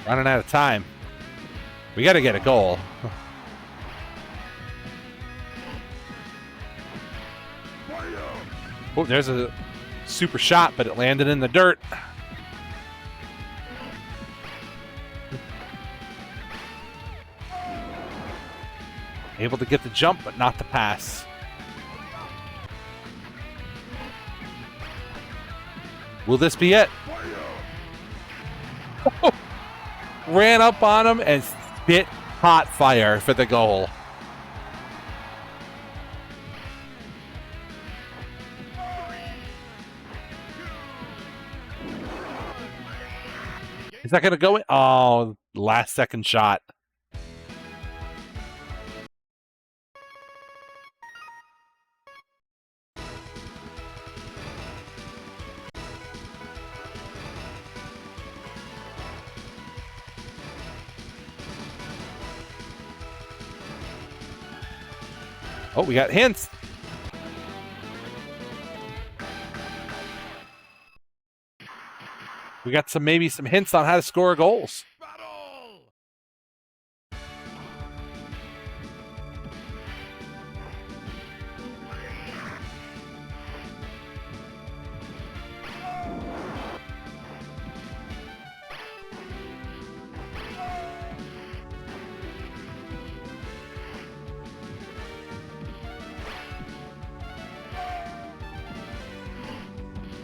[SPEAKER 2] Running out of time. We got to get a goal. Oh, there's a super shot, but it landed in the dirt. Able to get the jump, but not the pass. Will this be it? Ran up on him and spit hot fire for the goal. Is that going to go in? Oh, last second shot. Oh, we got hints. We got maybe some hints on how to score goals.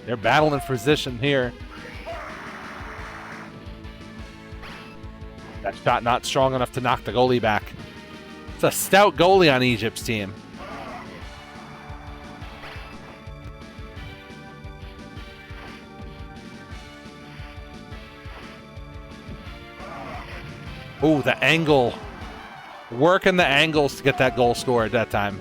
[SPEAKER 2] They're battling for position here. That shot not strong enough to knock the goalie back. It's a stout goalie on Egypt's team. Ooh, the angle. Working the angles to get that goal scored that time.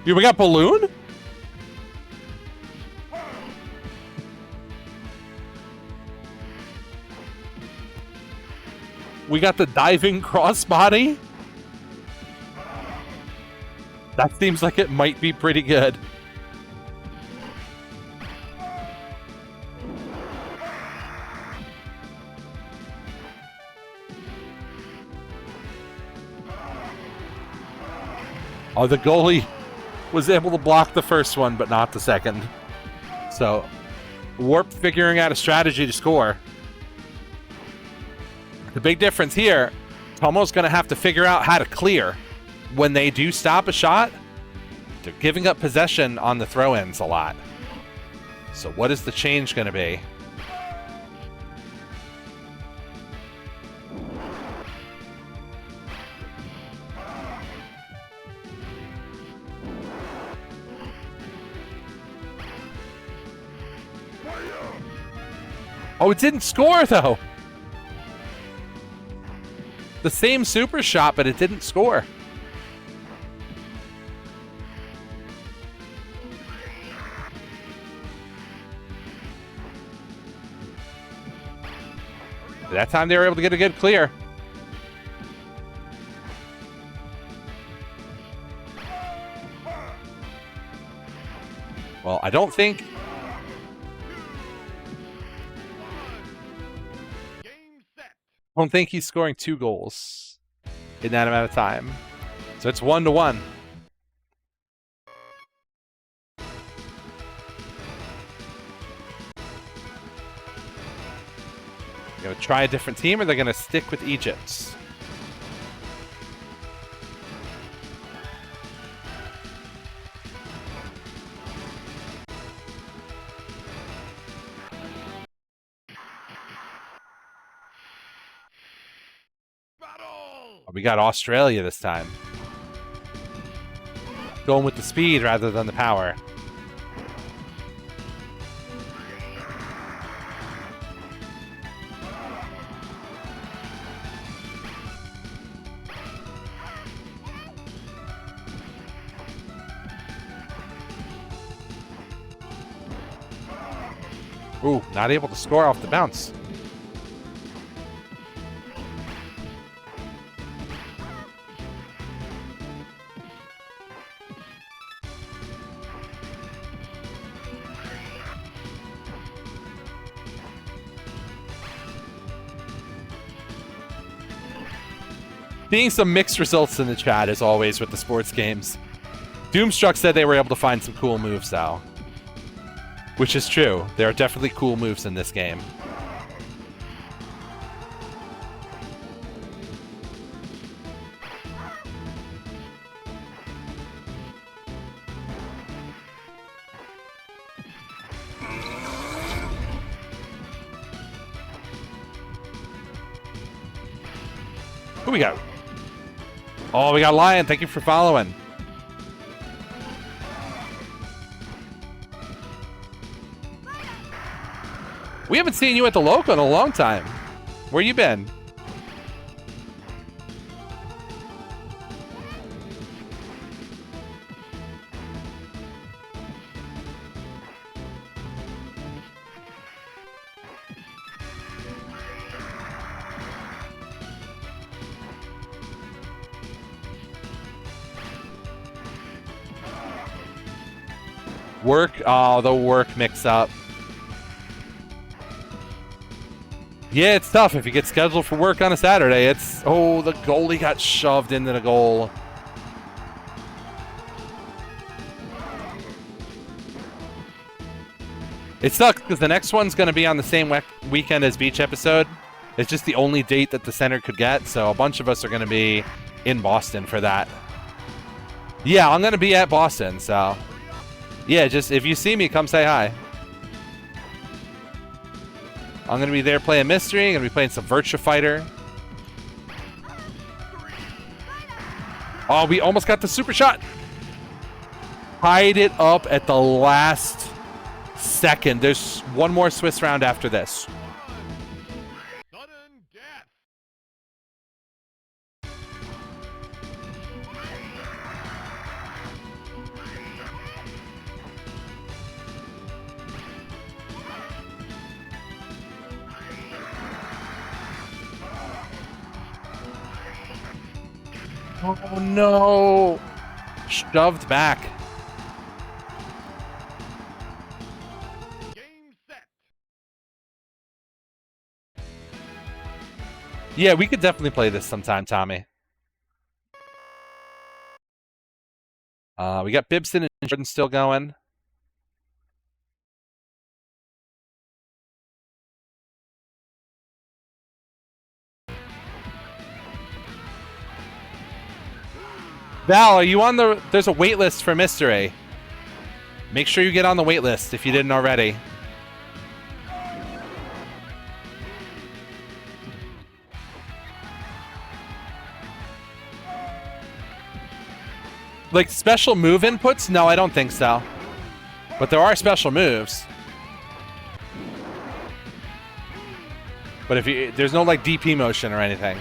[SPEAKER 2] We got balloon? We got the diving crossbody? That seems like it might be pretty good. Oh, the goalie was able to block the first one, but not the second. So, Warp figuring out a strategy to score. The big difference here, Tomo's going to have to figure out how to clear. When they do stop a shot, they're giving up possession on the throw-ins a lot. So what is the change going to be? Oh, it didn't score, though. The same super shot, but it didn't score. That time they were able to get a good clear. Well, I don't think... I don't think he's scoring 2 goals in that amount of time. So it's 1-1. They're going to try a different team, or they're going to stick with Egypt. We got Australia this time. Going with the speed rather than the power. Ooh, not able to score off the bounce. Seeing some mixed results in the chat, as always, with the sports games. Doomstruck said they were able to find some cool moves, though. Which is true. There are definitely cool moves in this game. Who we got? Oh, we got Lion. Thank you for following. We haven't seen you at the local in a long time. Where you been? Work? Oh, the work mix-up. Yeah, it's tough if you get scheduled for work on a Saturday. It's... Oh, the goalie got shoved into the goal. It sucks because the next one's going to be on the same weekend as Beach episode. It's just the only date that the center could get, so a bunch of us are going to be in Boston for that. Yeah, I'm going to be at Boston, so... Yeah, just if you see me, come say hi. I'm going to be there playing Mystery. I'm going to be playing some Virtua Fighter. Oh, we almost got the super shot. Tied it up at the last second. There's one more Swiss round after this. Oh no! Shoved back.
[SPEAKER 5] Game set.
[SPEAKER 2] Yeah, we could definitely play this sometime, Tommy. We got Bibson and Jordan still going. Val, are you on the... There's a wait list for Mystery. Make sure you get on the wait list if you didn't already. Like, special move inputs? No, I don't think so. But there are special moves. But if you... There's no, like, DP motion or anything.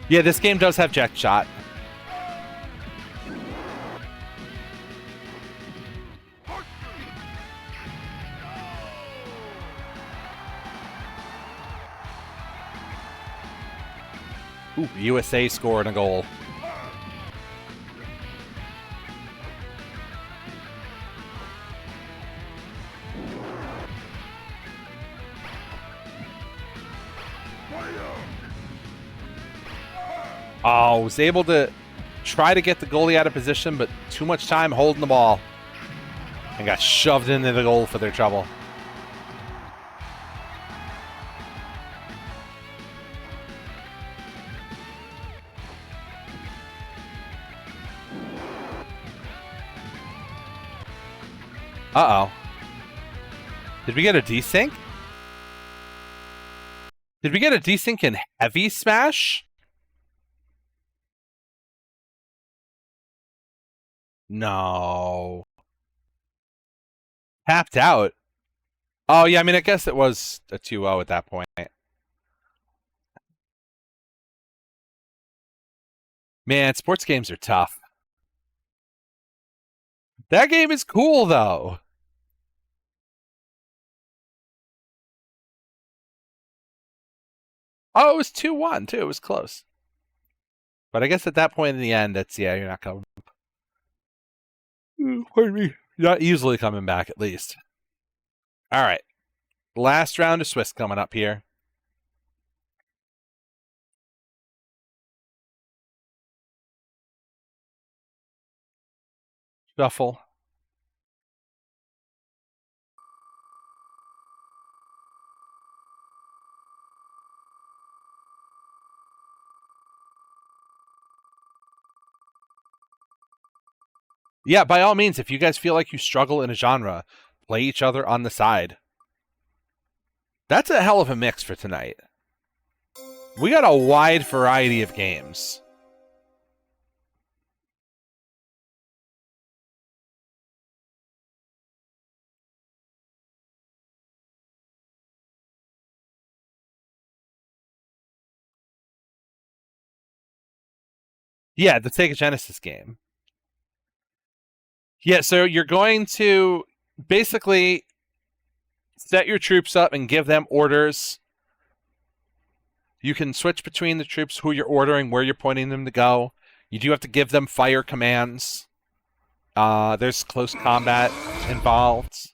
[SPEAKER 2] Yeah, this game does have Jack Shot. Ooh, USA scored a goal. Oh, was able to try to get the goalie out of position, but too much time holding the ball. And got shoved into the goal for their trouble. Uh-oh. Did we get a desync? Did we get a desync in Heavy Smash? No. Tapped out. Oh, yeah, I mean, I guess it was a 2-0 at that point. Man, sports games are tough. That game is cool, though. Oh, it was 2-1, too. It was close. But I guess at that point in the end, it's, yeah, you're not coming. Pardon me. You're not easily coming back, at least. All right. Last round of Swiss coming up here. Shuffle. Yeah, by all means, if you guys feel like you struggle in a genre, play each other on the side. That's a hell of a mix for tonight. We got a wide variety of games. Yeah, the Sega Genesis game. Yeah, so you're going to basically set your troops up and give them orders. You can switch between the troops, who you're ordering, where you're pointing them to go. You do have to give them fire commands. There's close combat involved.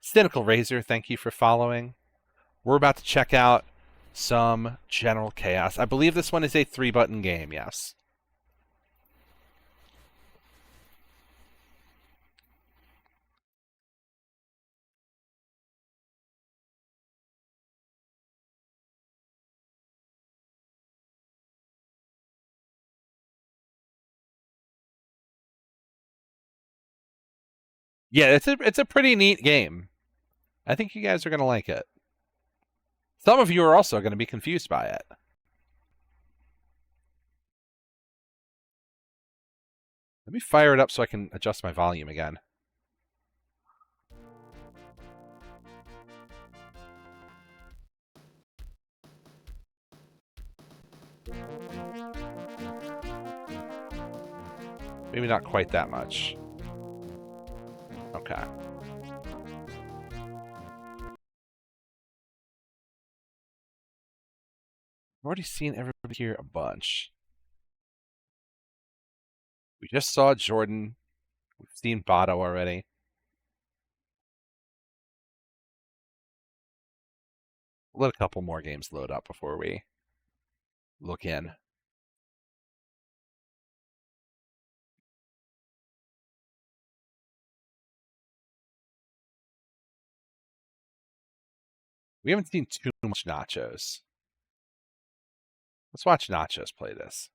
[SPEAKER 2] Cynical Razor, thank you for following. We're about to check out some General Chaos. I believe this one is a 3-button game, yes. Yeah, it's a pretty neat game. I think you guys are going to like it. Some of you are also going to be confused by it. Let me fire it up so I can adjust my volume again. Maybe not quite that much. Okay. I've already seen everybody here a bunch. We just saw Jordan. We've seen Bato already. We'll let a couple more games load up before we look in. We haven't seen too much Nachos. Let's watch Nachos play this.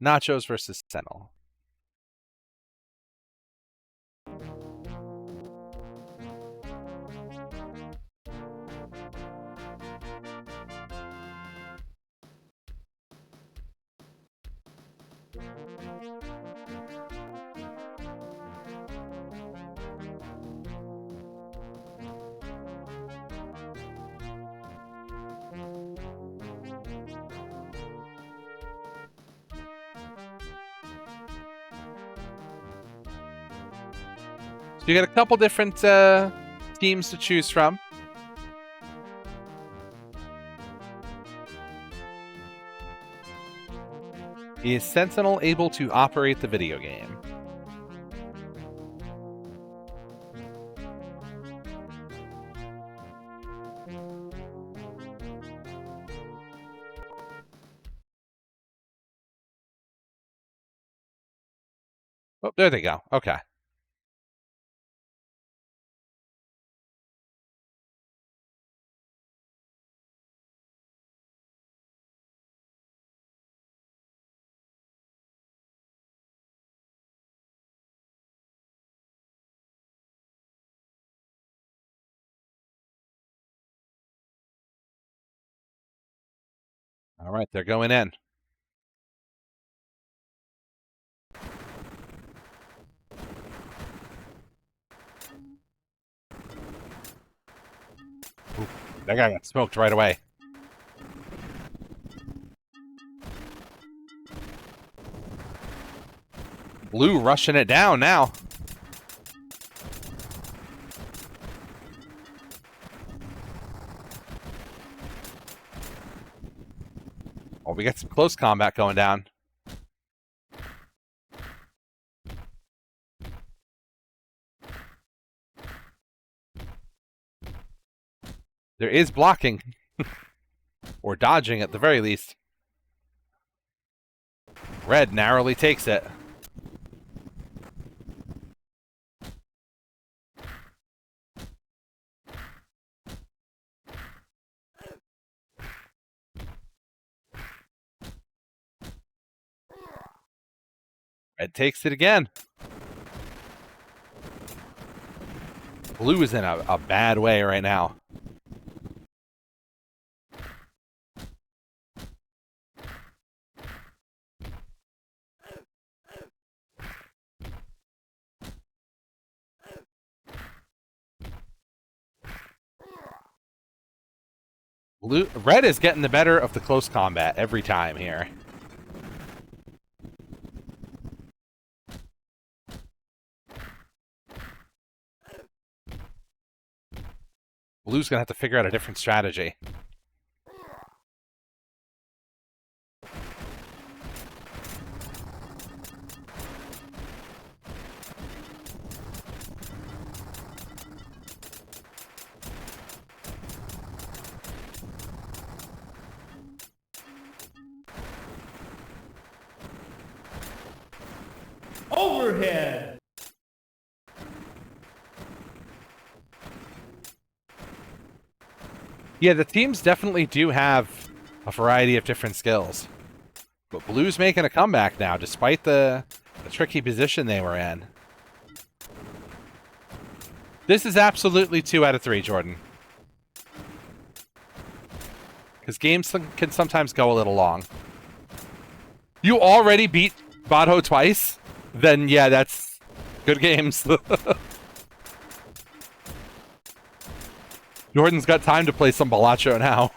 [SPEAKER 2] Nachos versus Sentinel. So you got a couple different teams to choose from. Is Sentinel able to operate the video game? Oh, there they go. Okay. All right, they're going in. Ooh, that guy got smoked right away. Blue rushing it down now. Oh, we got some close combat going down. There is blocking. Or dodging at the very least. Red narrowly takes it. Red takes it again. Blue is in a bad way right now. Red is getting the better of the close combat every time here. Blue's going to have to figure out a different strategy.
[SPEAKER 5] Overhead.
[SPEAKER 2] Yeah, the teams definitely do have a variety of different skills. But Blue's making a comeback now, despite the tricky position they were in. This is absolutely 2 out of 3, Jordan. Because games can sometimes go a little long. You already beat Badho twice? Then, yeah, that's good games. Jordan's got time to play some Balacho now.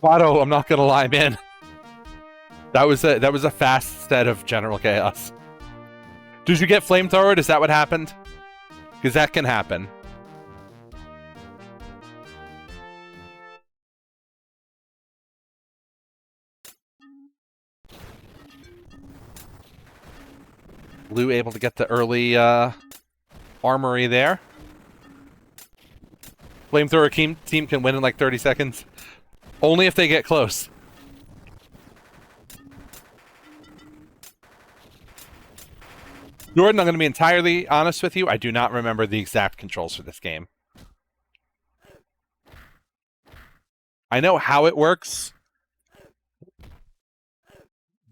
[SPEAKER 2] Badho, I'm not gonna lie, man. That was a fast set of General Chaos. Did you get flamethrowered? Is that what happened? Because that can happen. Blue able to get the early armory there. Flamethrower team can win in like 30 seconds. Only if they get close. Jordan, I'm going to be entirely honest with you. I do not remember the exact controls for this game. I know how it works,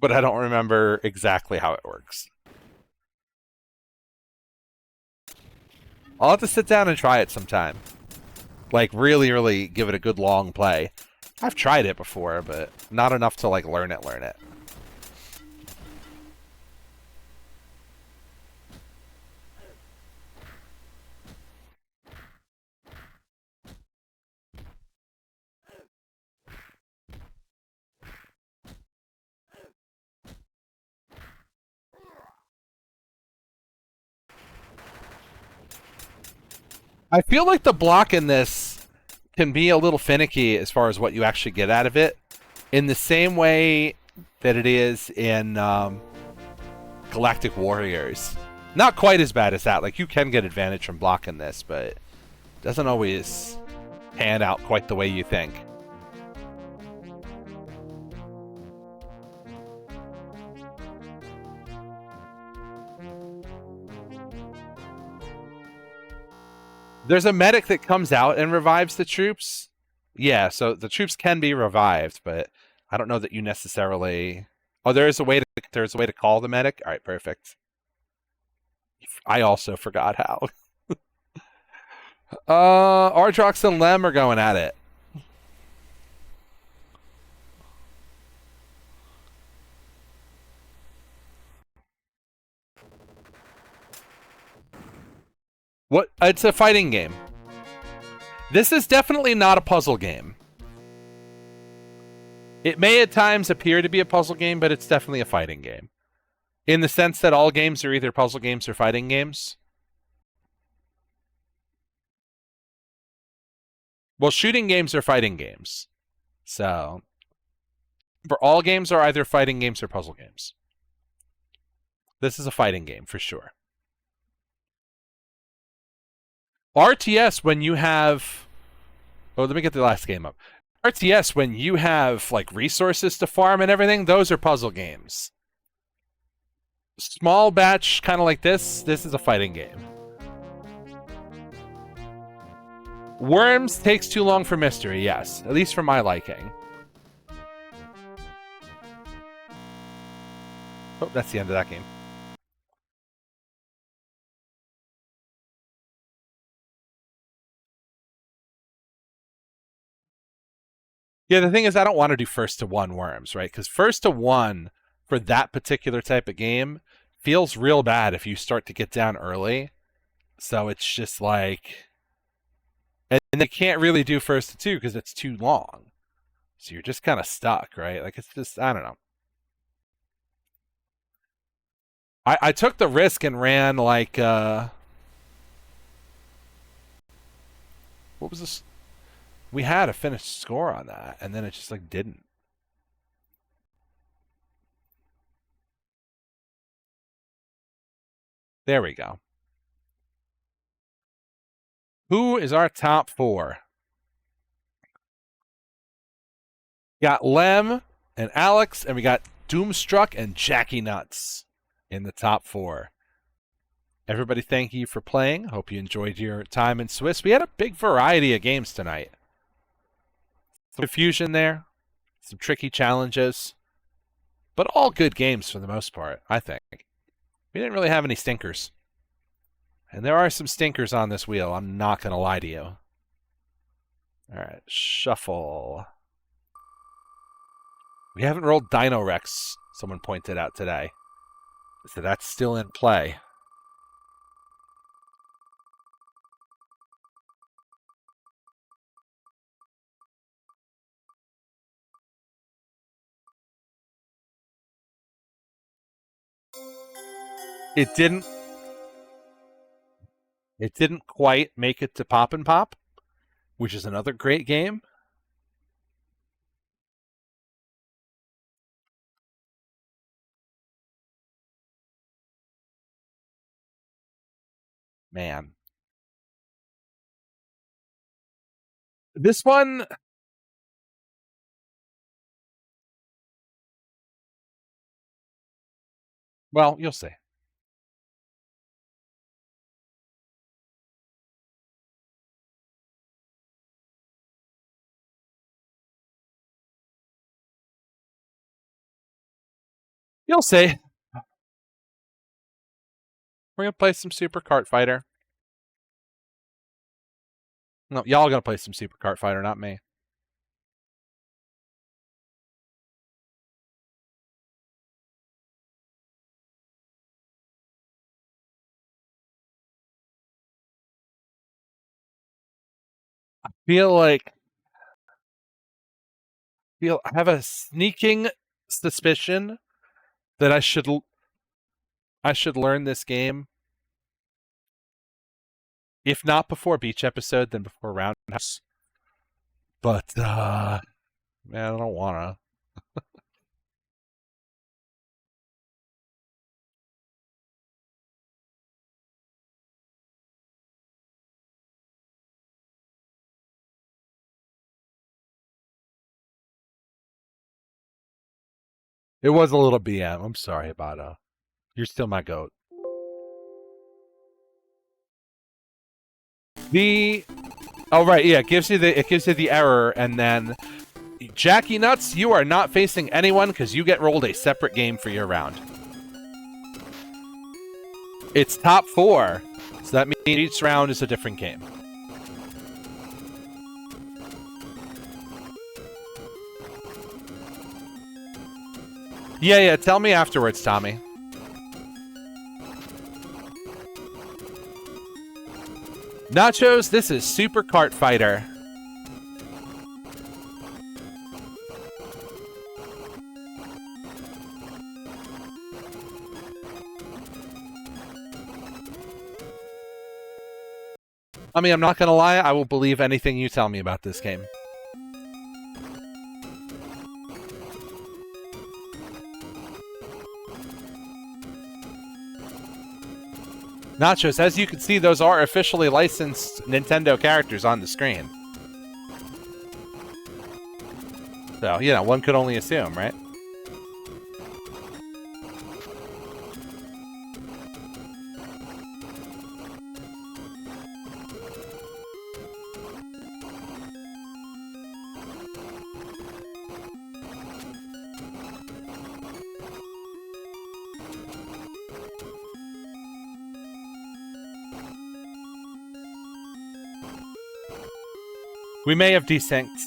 [SPEAKER 2] but I don't remember exactly how it works. I'll have to sit down and try it sometime. Like, really, really give it a good long play. I've tried it before, but not enough to, like, learn it. I feel like the block in this can be a little finicky as far as what you actually get out of it, in the same way that it is in Galactic Warriors. Not quite as bad as that. Like, you can get advantage from blocking this, but it doesn't always pan out quite the way you think. There's a medic that comes out and revives the troops. Yeah, so the troops can be revived, but I don't know that you necessarily... Oh, there's a way to call the medic? Alright, perfect. I also forgot how. Ardrox and Lem are going at it. What? It's a fighting game. This is definitely not a puzzle game. It may at times appear to be a puzzle game, but it's definitely a fighting game. In the sense that all games are either puzzle games or fighting games. Well, shooting games are fighting games. So, for all games are either fighting games or puzzle games. This is a fighting game for sure. RTS, when you have... Oh, let me get the last game up. RTS, when you have like resources to farm and everything, those are puzzle games. Small batch, kind of like this is a fighting game. Worms takes too long for mystery, yes. At least for my liking. Oh, that's the end of that game. Yeah, the thing is, I don't want to do first to one worms, right? Because first to one for that particular type of game feels real bad if you start to get down early. So it's just like... And they can't really do first to two because it's too long. So you're just kind of stuck, right? Like, it's just, I don't know. I took the risk and ran like... What was this? We had a finished score on that, and then it just like didn't. There we go. Who is our top four? We got Lem and Alex, and we got Doomstruck and Jackie Nuts in the top four. Everybody, thank you for playing. Hope you enjoyed your time in Swiss. We had a big variety of games tonight. Some confusion there, some tricky challenges, but all good games for the most part, I think. We didn't really have any stinkers. And there are some stinkers on this wheel, I'm not going to lie to you. All right, shuffle. We haven't rolled Dino Rex, someone pointed out today. So that's still in play. It didn't quite make it to Pop and Pop, which is another great game. Man. This one... Well, you'll see. You'll see. We're going to play some Super Kart Fighter. No, y'all going to play some Super Kart Fighter, not me. I have a sneaking suspicion that I should learn this game. If not before Beach episode, then before Roundhouse. But man, I don't wanna. It was a little BM. I'm sorry about you're still my goat. Oh right, yeah, it gives you the error, and then Jackie Nuts, you are not facing anyone because you get rolled a separate game for your round. It's top four, so that means each round is a different game. Yeah, tell me afterwards, Tommy. Nachos, this is Super Kart Fighter. I mean, I'm not gonna lie, I will believe anything you tell me about this game. Nachos, as you can see, those are officially licensed Nintendo characters on the screen. So, you know, one could only assume, right? We may have desynced.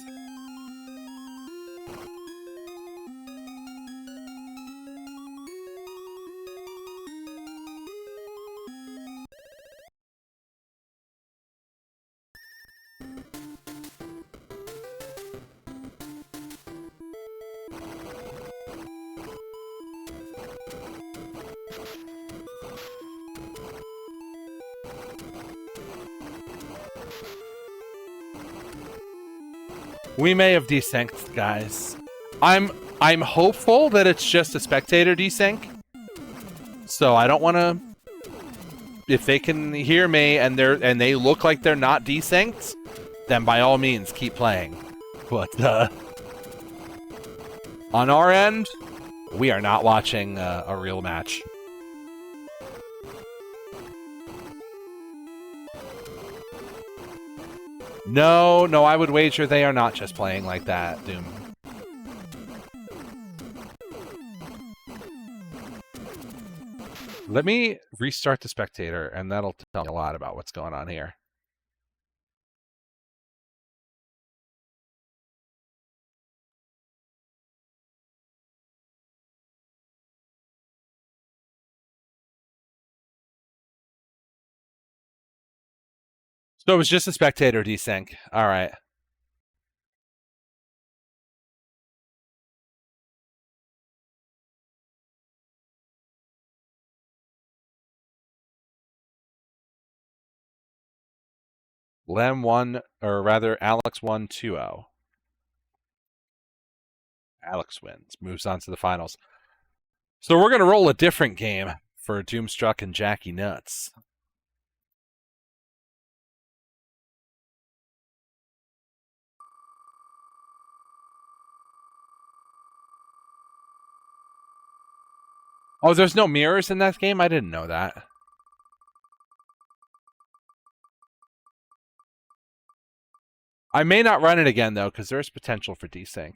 [SPEAKER 2] We may have desynced, guys. I'm hopeful that it's just a spectator desync. So I don't want to. If they can hear me and they look like they're not desynced, then by all means keep playing. But on our end, we are not watching a real match. No, I would wager they are not just playing like that, Doom. Let me restart the spectator, and that'll tell me a lot about what's going on here. So it was just a spectator desync. All right. Lem 1, or rather Alex 1-2-0. Alex wins, moves on to the finals. So we're going to roll a different game for Doomstruck and Jackie Nuts. Oh, there's no mirrors in that game? I didn't know that. I may not run it again, though, because there's potential for desync.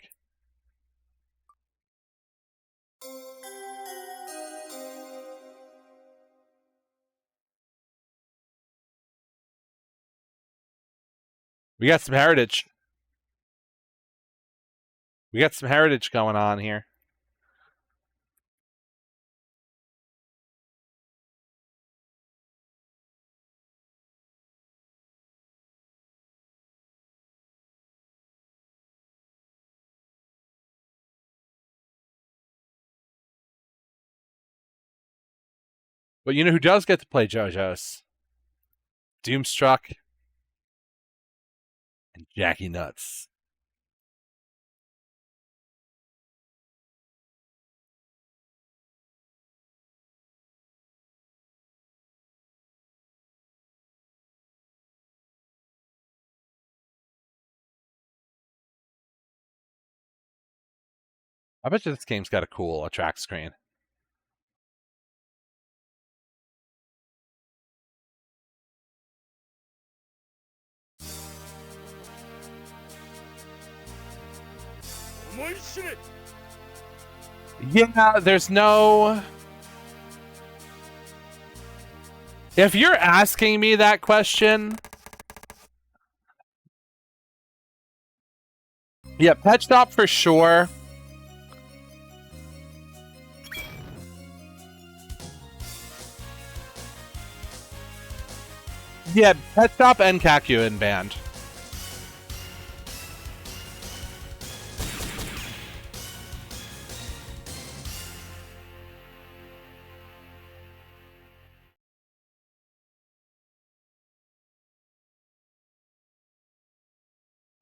[SPEAKER 2] We got some heritage. We got some heritage going on here. But you know who does get to play Jojo's? Doomstruck and Jackie Nuts. I bet you this game's got a cool attract screen. Yeah, there's no... If you're asking me that question... Yeah, Pet Shop for sure. Yeah, Pet Shop and Kakyoin banned.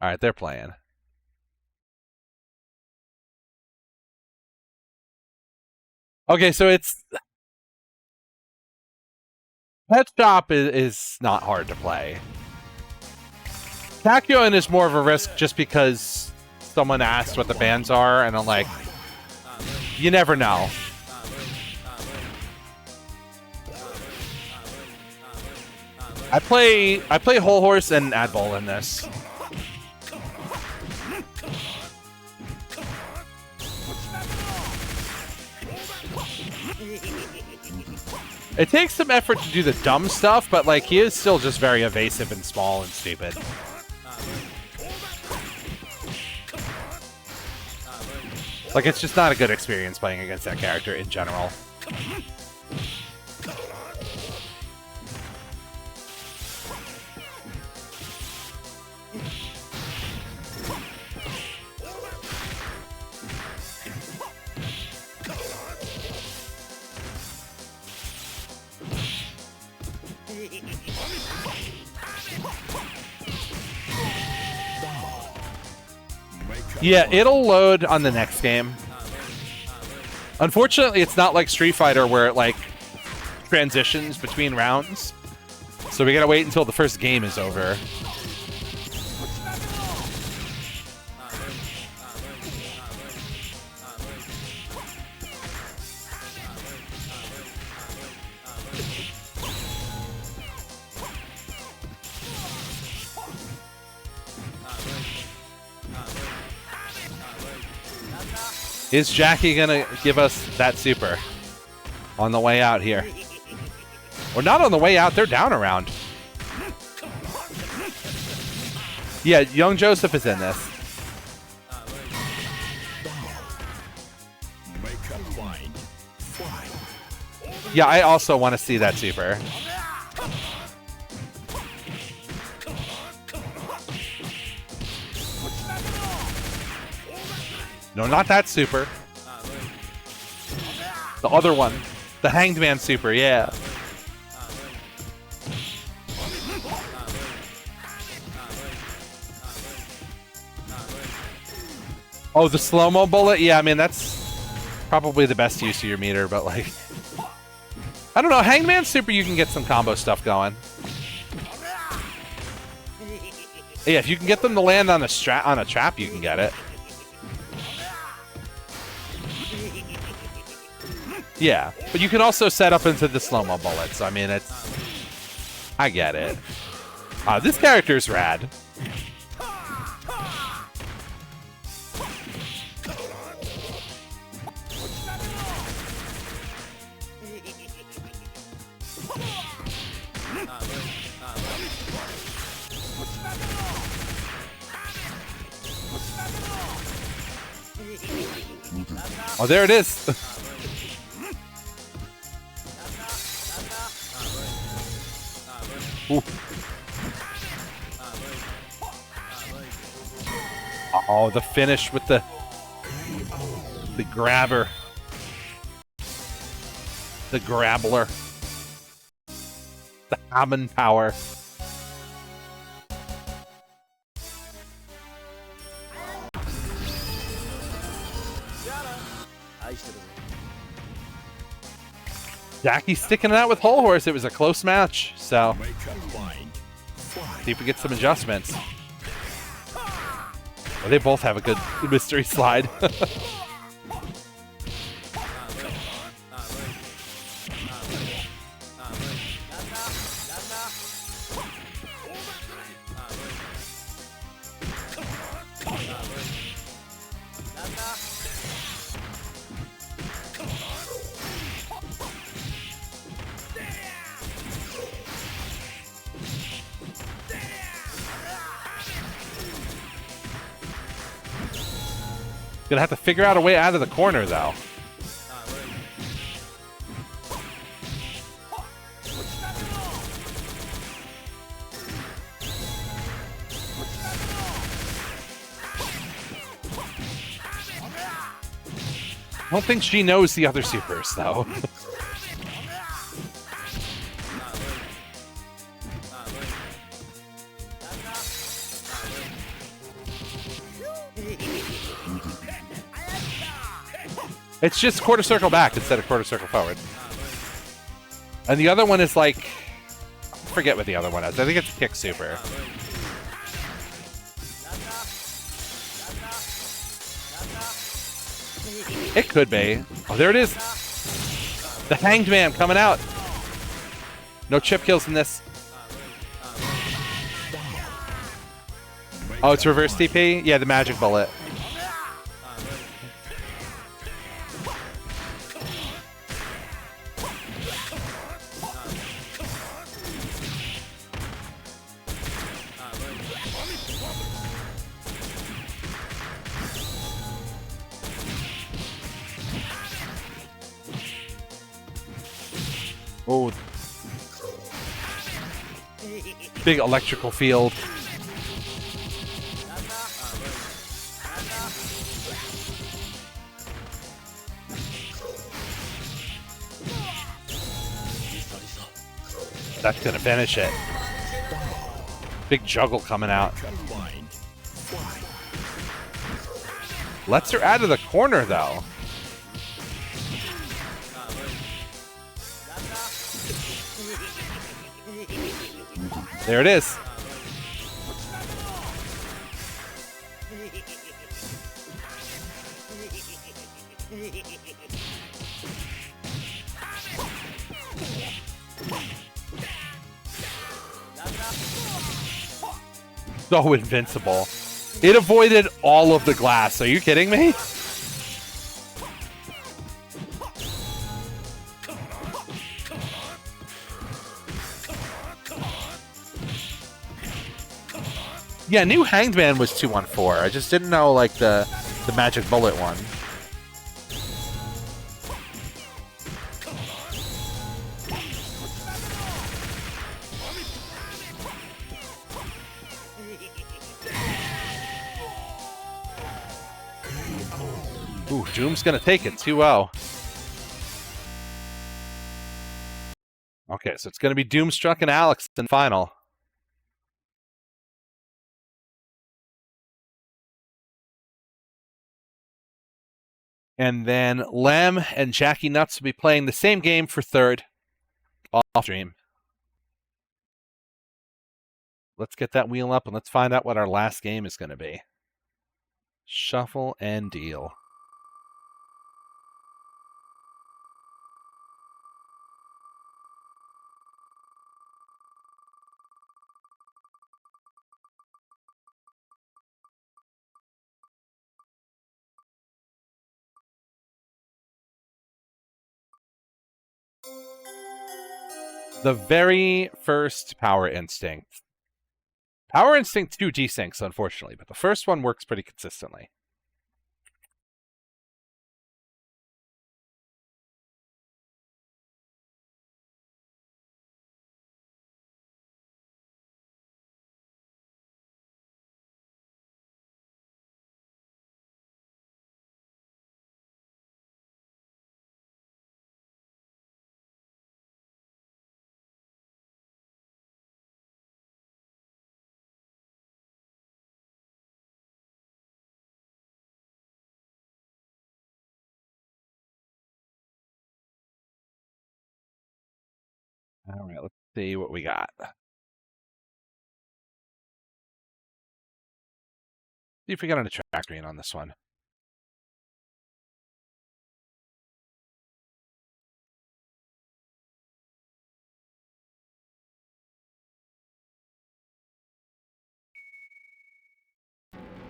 [SPEAKER 2] All right, they're playing. Okay, so it's Pet Shop is not hard to play. Kakyoin is more of a risk just because someone asked what the bans are, and I'm like, you never know. I play Whole Horse and Advol in this. It takes some effort to do the dumb stuff, but like he is still just very evasive and small and stupid. Like it's just not a good experience playing against that character in general. Yeah, it'll load on the next game. Unfortunately, it's not like Street Fighter where it like transitions between rounds. So we gotta wait until the first game is over. Is Jackie gonna give us that super on the way out here? Or not on the way out, they're down around. Yeah, young Joseph is in this. Yeah, I also want to see that super. No, not that super. The other one. The Hanged Man super, yeah. Oh, the slow-mo bullet? Yeah, I mean, that's probably the best use of your meter, but like... I don't know, Hanged Man super, you can get some combo stuff going. Yeah, if you can get them to land on a trap, you can get it. Yeah, but you can also set up into the slow-mo bullets. I mean, it's... I get it. This character's rad. Oh, there it is. Ooh. Oh, the finish with the grabber. The grabbler. The Hammond power. Jackie's sticking it out with Whole Horse. It was a close match, so see if we get some adjustments. Well, they both have a good mystery slide. Gonna have to figure out a way out of the corner, though. don't think she knows the other supers, though. It's just quarter circle back instead of quarter circle forward. And the other one is like... I forget what the other one is. I think it's kick super. It could be. Oh, there it is. The Hanged Man coming out. No chip kills in this. Oh, it's reverse TP? Yeah, the magic bullet. Oh. Big electrical field. That's gonna finish it. Big juggle coming out. Lets her out of the corner, though. There it is. So invincible. It avoided all of the glass. Are you kidding me? Yeah, new Hanged Man was 2-1-4. I just didn't know, like, the magic bullet one. Ooh, Doom's gonna take it 2-0. Okay, so it's gonna be Doomstruck and Alex in final. And then Lem and Jackie Nuts will be playing the same game for third off stream. Let's get that wheel up and let's find out what our last game is going to be. Shuffle and deal. The very first Power Instinct. Power Instinct 2 desyncs, unfortunately, but the first one works pretty consistently. All right, let's see what we got. See if we got an attract screen on this one.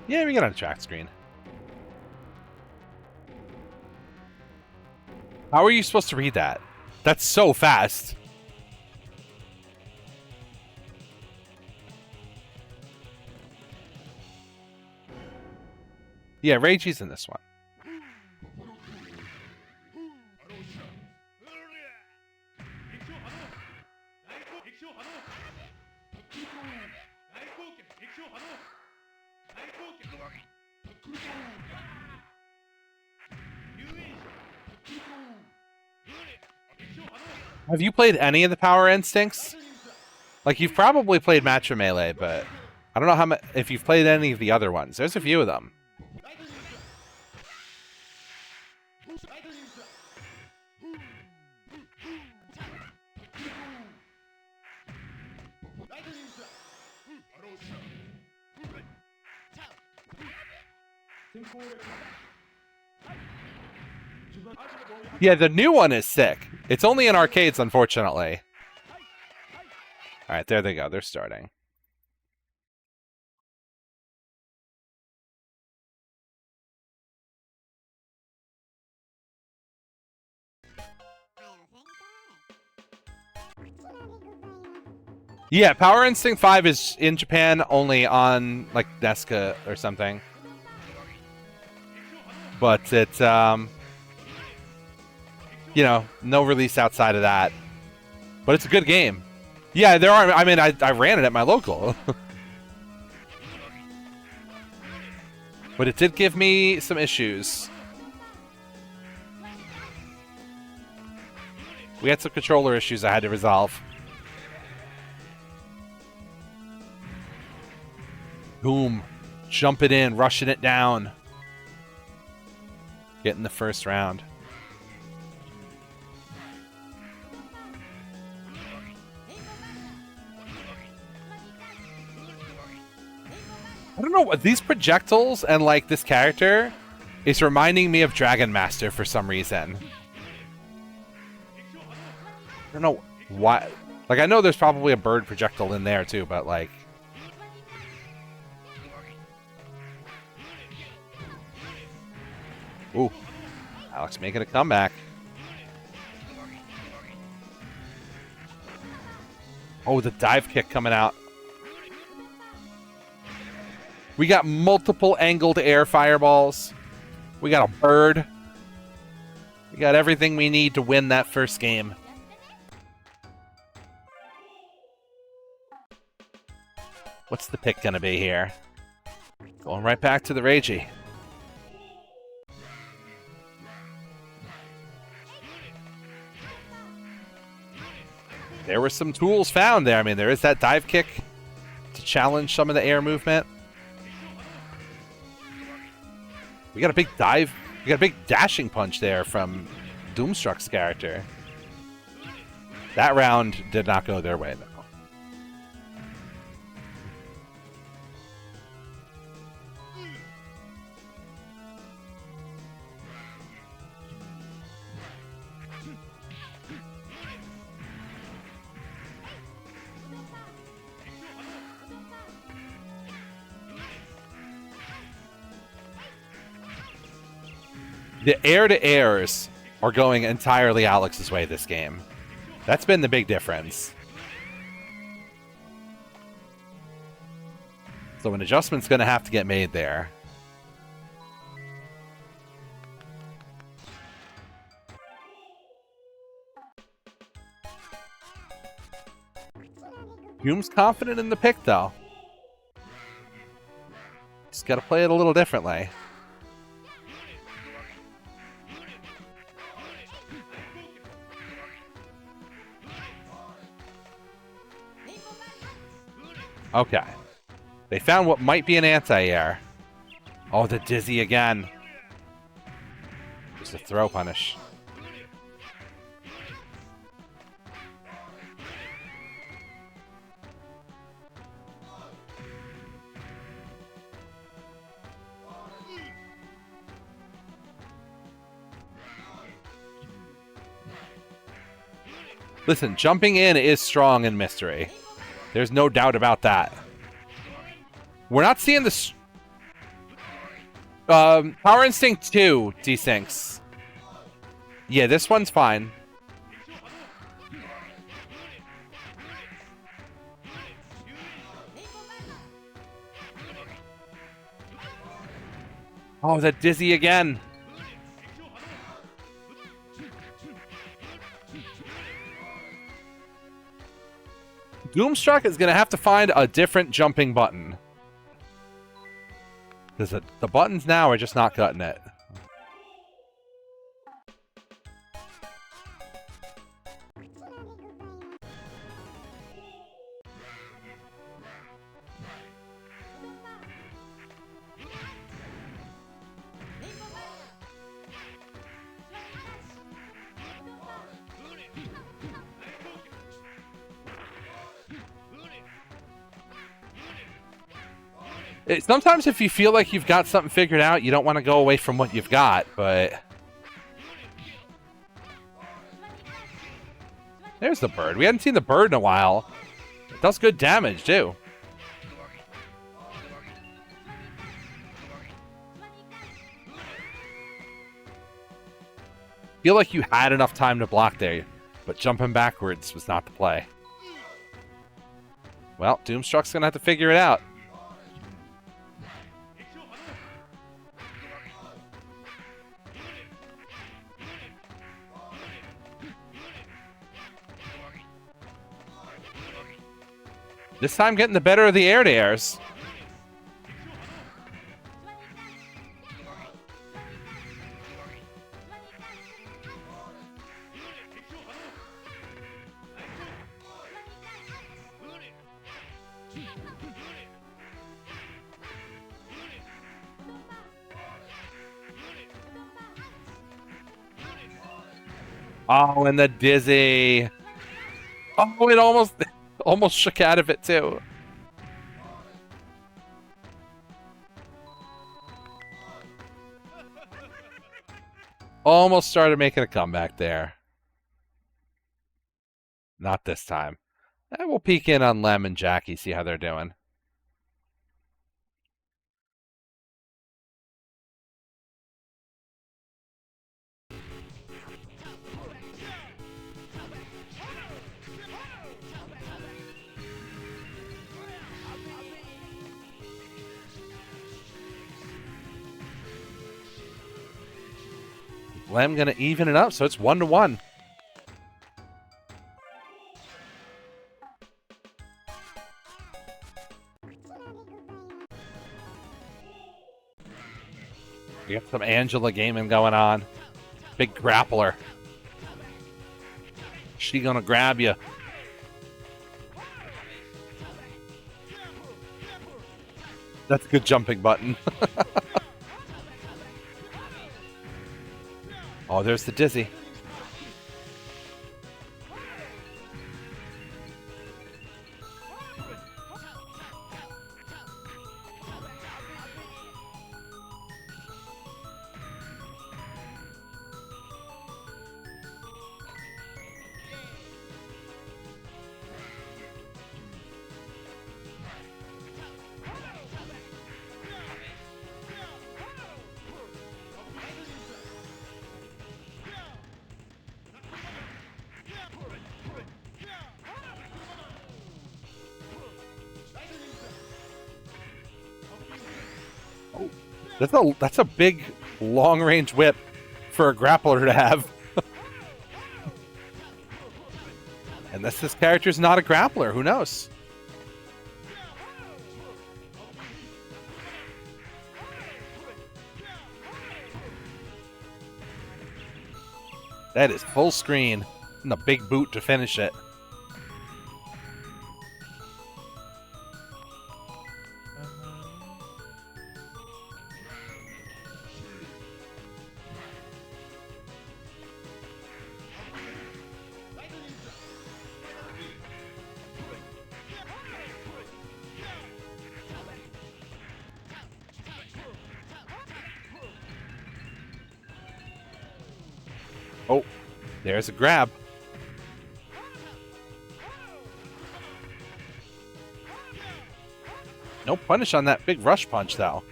[SPEAKER 2] Yeah, we got an attract screen. How are you supposed to read that? That's so fast. Yeah, Reiji's in this one. Have you played any of the Power Instincts? Like, you've probably played Matcha Melee, but I don't know how if you've played any of the other ones. There's a few of them. Yeah, the new one is sick. It's only in arcades, unfortunately. All right, there they go. They're starting. Yeah, Power Instinct 5 is in Japan only on, like, Nesca or something. But it's, you know, no release outside of that. But it's a good game. Yeah, there are. I mean, I ran it at my local. But it did give me some issues. We had some controller issues I had to resolve. Boom. Jumping in, rushing it down. Getting the first round. I don't know what these projectiles and like this character is reminding me of Dragon Master for some reason. I don't know why. Like, I know there's probably a bird projectile in there too, but like. Ooh, Alex making a comeback. Oh, the dive kick coming out. We got multiple angled air fireballs. We got a bird. We got everything we need to win that first game. What's the pick gonna be here? Going right back to the Reiji. There were some tools found there. I mean, there is that dive kick to challenge some of the air movement. We got a big dive. We got a big dashing punch there from Doomstruck's character. That round did not go their way, though. The air-to-airs are going entirely Alex's way this game. That's been the big difference. So an adjustment's going to have to get made there. Hume's confident in the pick, though. Just got to play it a little differently. Okay. They found what might be an anti-air. Oh, the dizzy again. Just a throw punish. Listen, jumping in is strong in Mystery. There's no doubt about that. We're not seeing this. Power Instinct 2 desyncs. Yeah, this one's fine. Oh, that dizzy again. Doomstruck is going to have to find a different jumping button. Because the buttons now are just not cutting it. Sometimes if you feel like you've got something figured out, you don't want to go away from what you've got, but... There's the bird. We hadn't seen the bird in a while. It does good damage, too. Feel like you had enough time to block there, but jumping backwards was not the play. Well, Doomstruck's gonna have to figure it out. This time getting the better of the air-to-airs. Oh, and the dizzy. Oh, it almost shook out of it, too. Almost started making a comeback there. Not this time. And we'll peek in on Lem and Jackie, see how they're doing. Lem gonna even it up, so it's 1-1. We got some Angela gaming going on. Big grappler. She gonna grab you. That's a good jumping button. Oh, there's the dizzy. That's a big long-range whip for a grappler to have. Unless this character's not a grappler, who knows? That is full screen and a big boot to finish it. Oh, there's a grab. No punish on that big rush punch, though.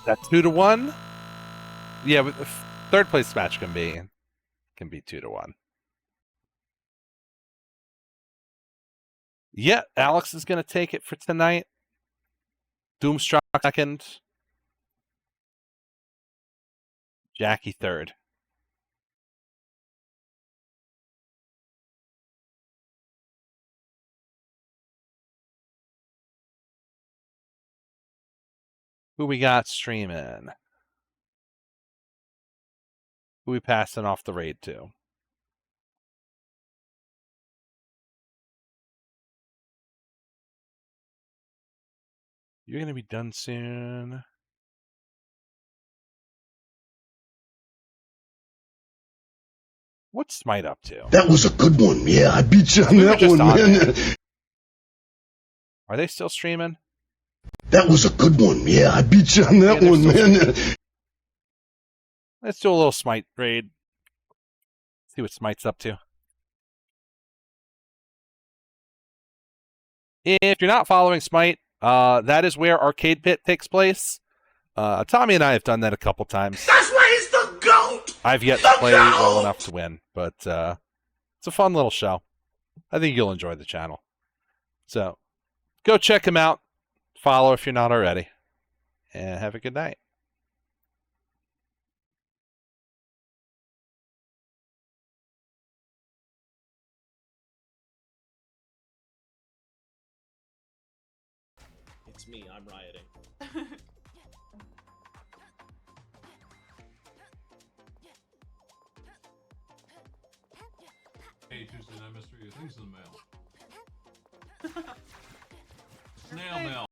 [SPEAKER 2] That 2-1? Yeah, but the third place match can be 2-1. Yeah, Alex is going to take it for tonight. Doomstruck second. Jackie third. Who we got streaming? Who we passing off the raid to? You're gonna be done soon. What's Smite up to?
[SPEAKER 6] That was a good one. Yeah, I beat you on
[SPEAKER 2] We were
[SPEAKER 6] that
[SPEAKER 2] just
[SPEAKER 6] one,
[SPEAKER 2] on
[SPEAKER 6] man.
[SPEAKER 2] there. Are they still streaming?
[SPEAKER 6] That was a good one. Yeah, I beat you on that
[SPEAKER 2] they're
[SPEAKER 6] one,
[SPEAKER 2] still
[SPEAKER 6] man.
[SPEAKER 2] Let's do a little Smite raid. See what Smite's up to. If you're not following Smite, that is where Arcade Pit takes place. Tommy and I have done that a couple times.
[SPEAKER 6] That's why he's the GOAT!
[SPEAKER 2] I've yet to play well enough to win, but it's a fun little show. I think you'll enjoy the channel. So go check him out. Follow if you're not already. And have a good night.
[SPEAKER 7] It's me, I'm rioting.
[SPEAKER 8] Hey, Tuesday Night Mystery, things in the mail. Snail mail.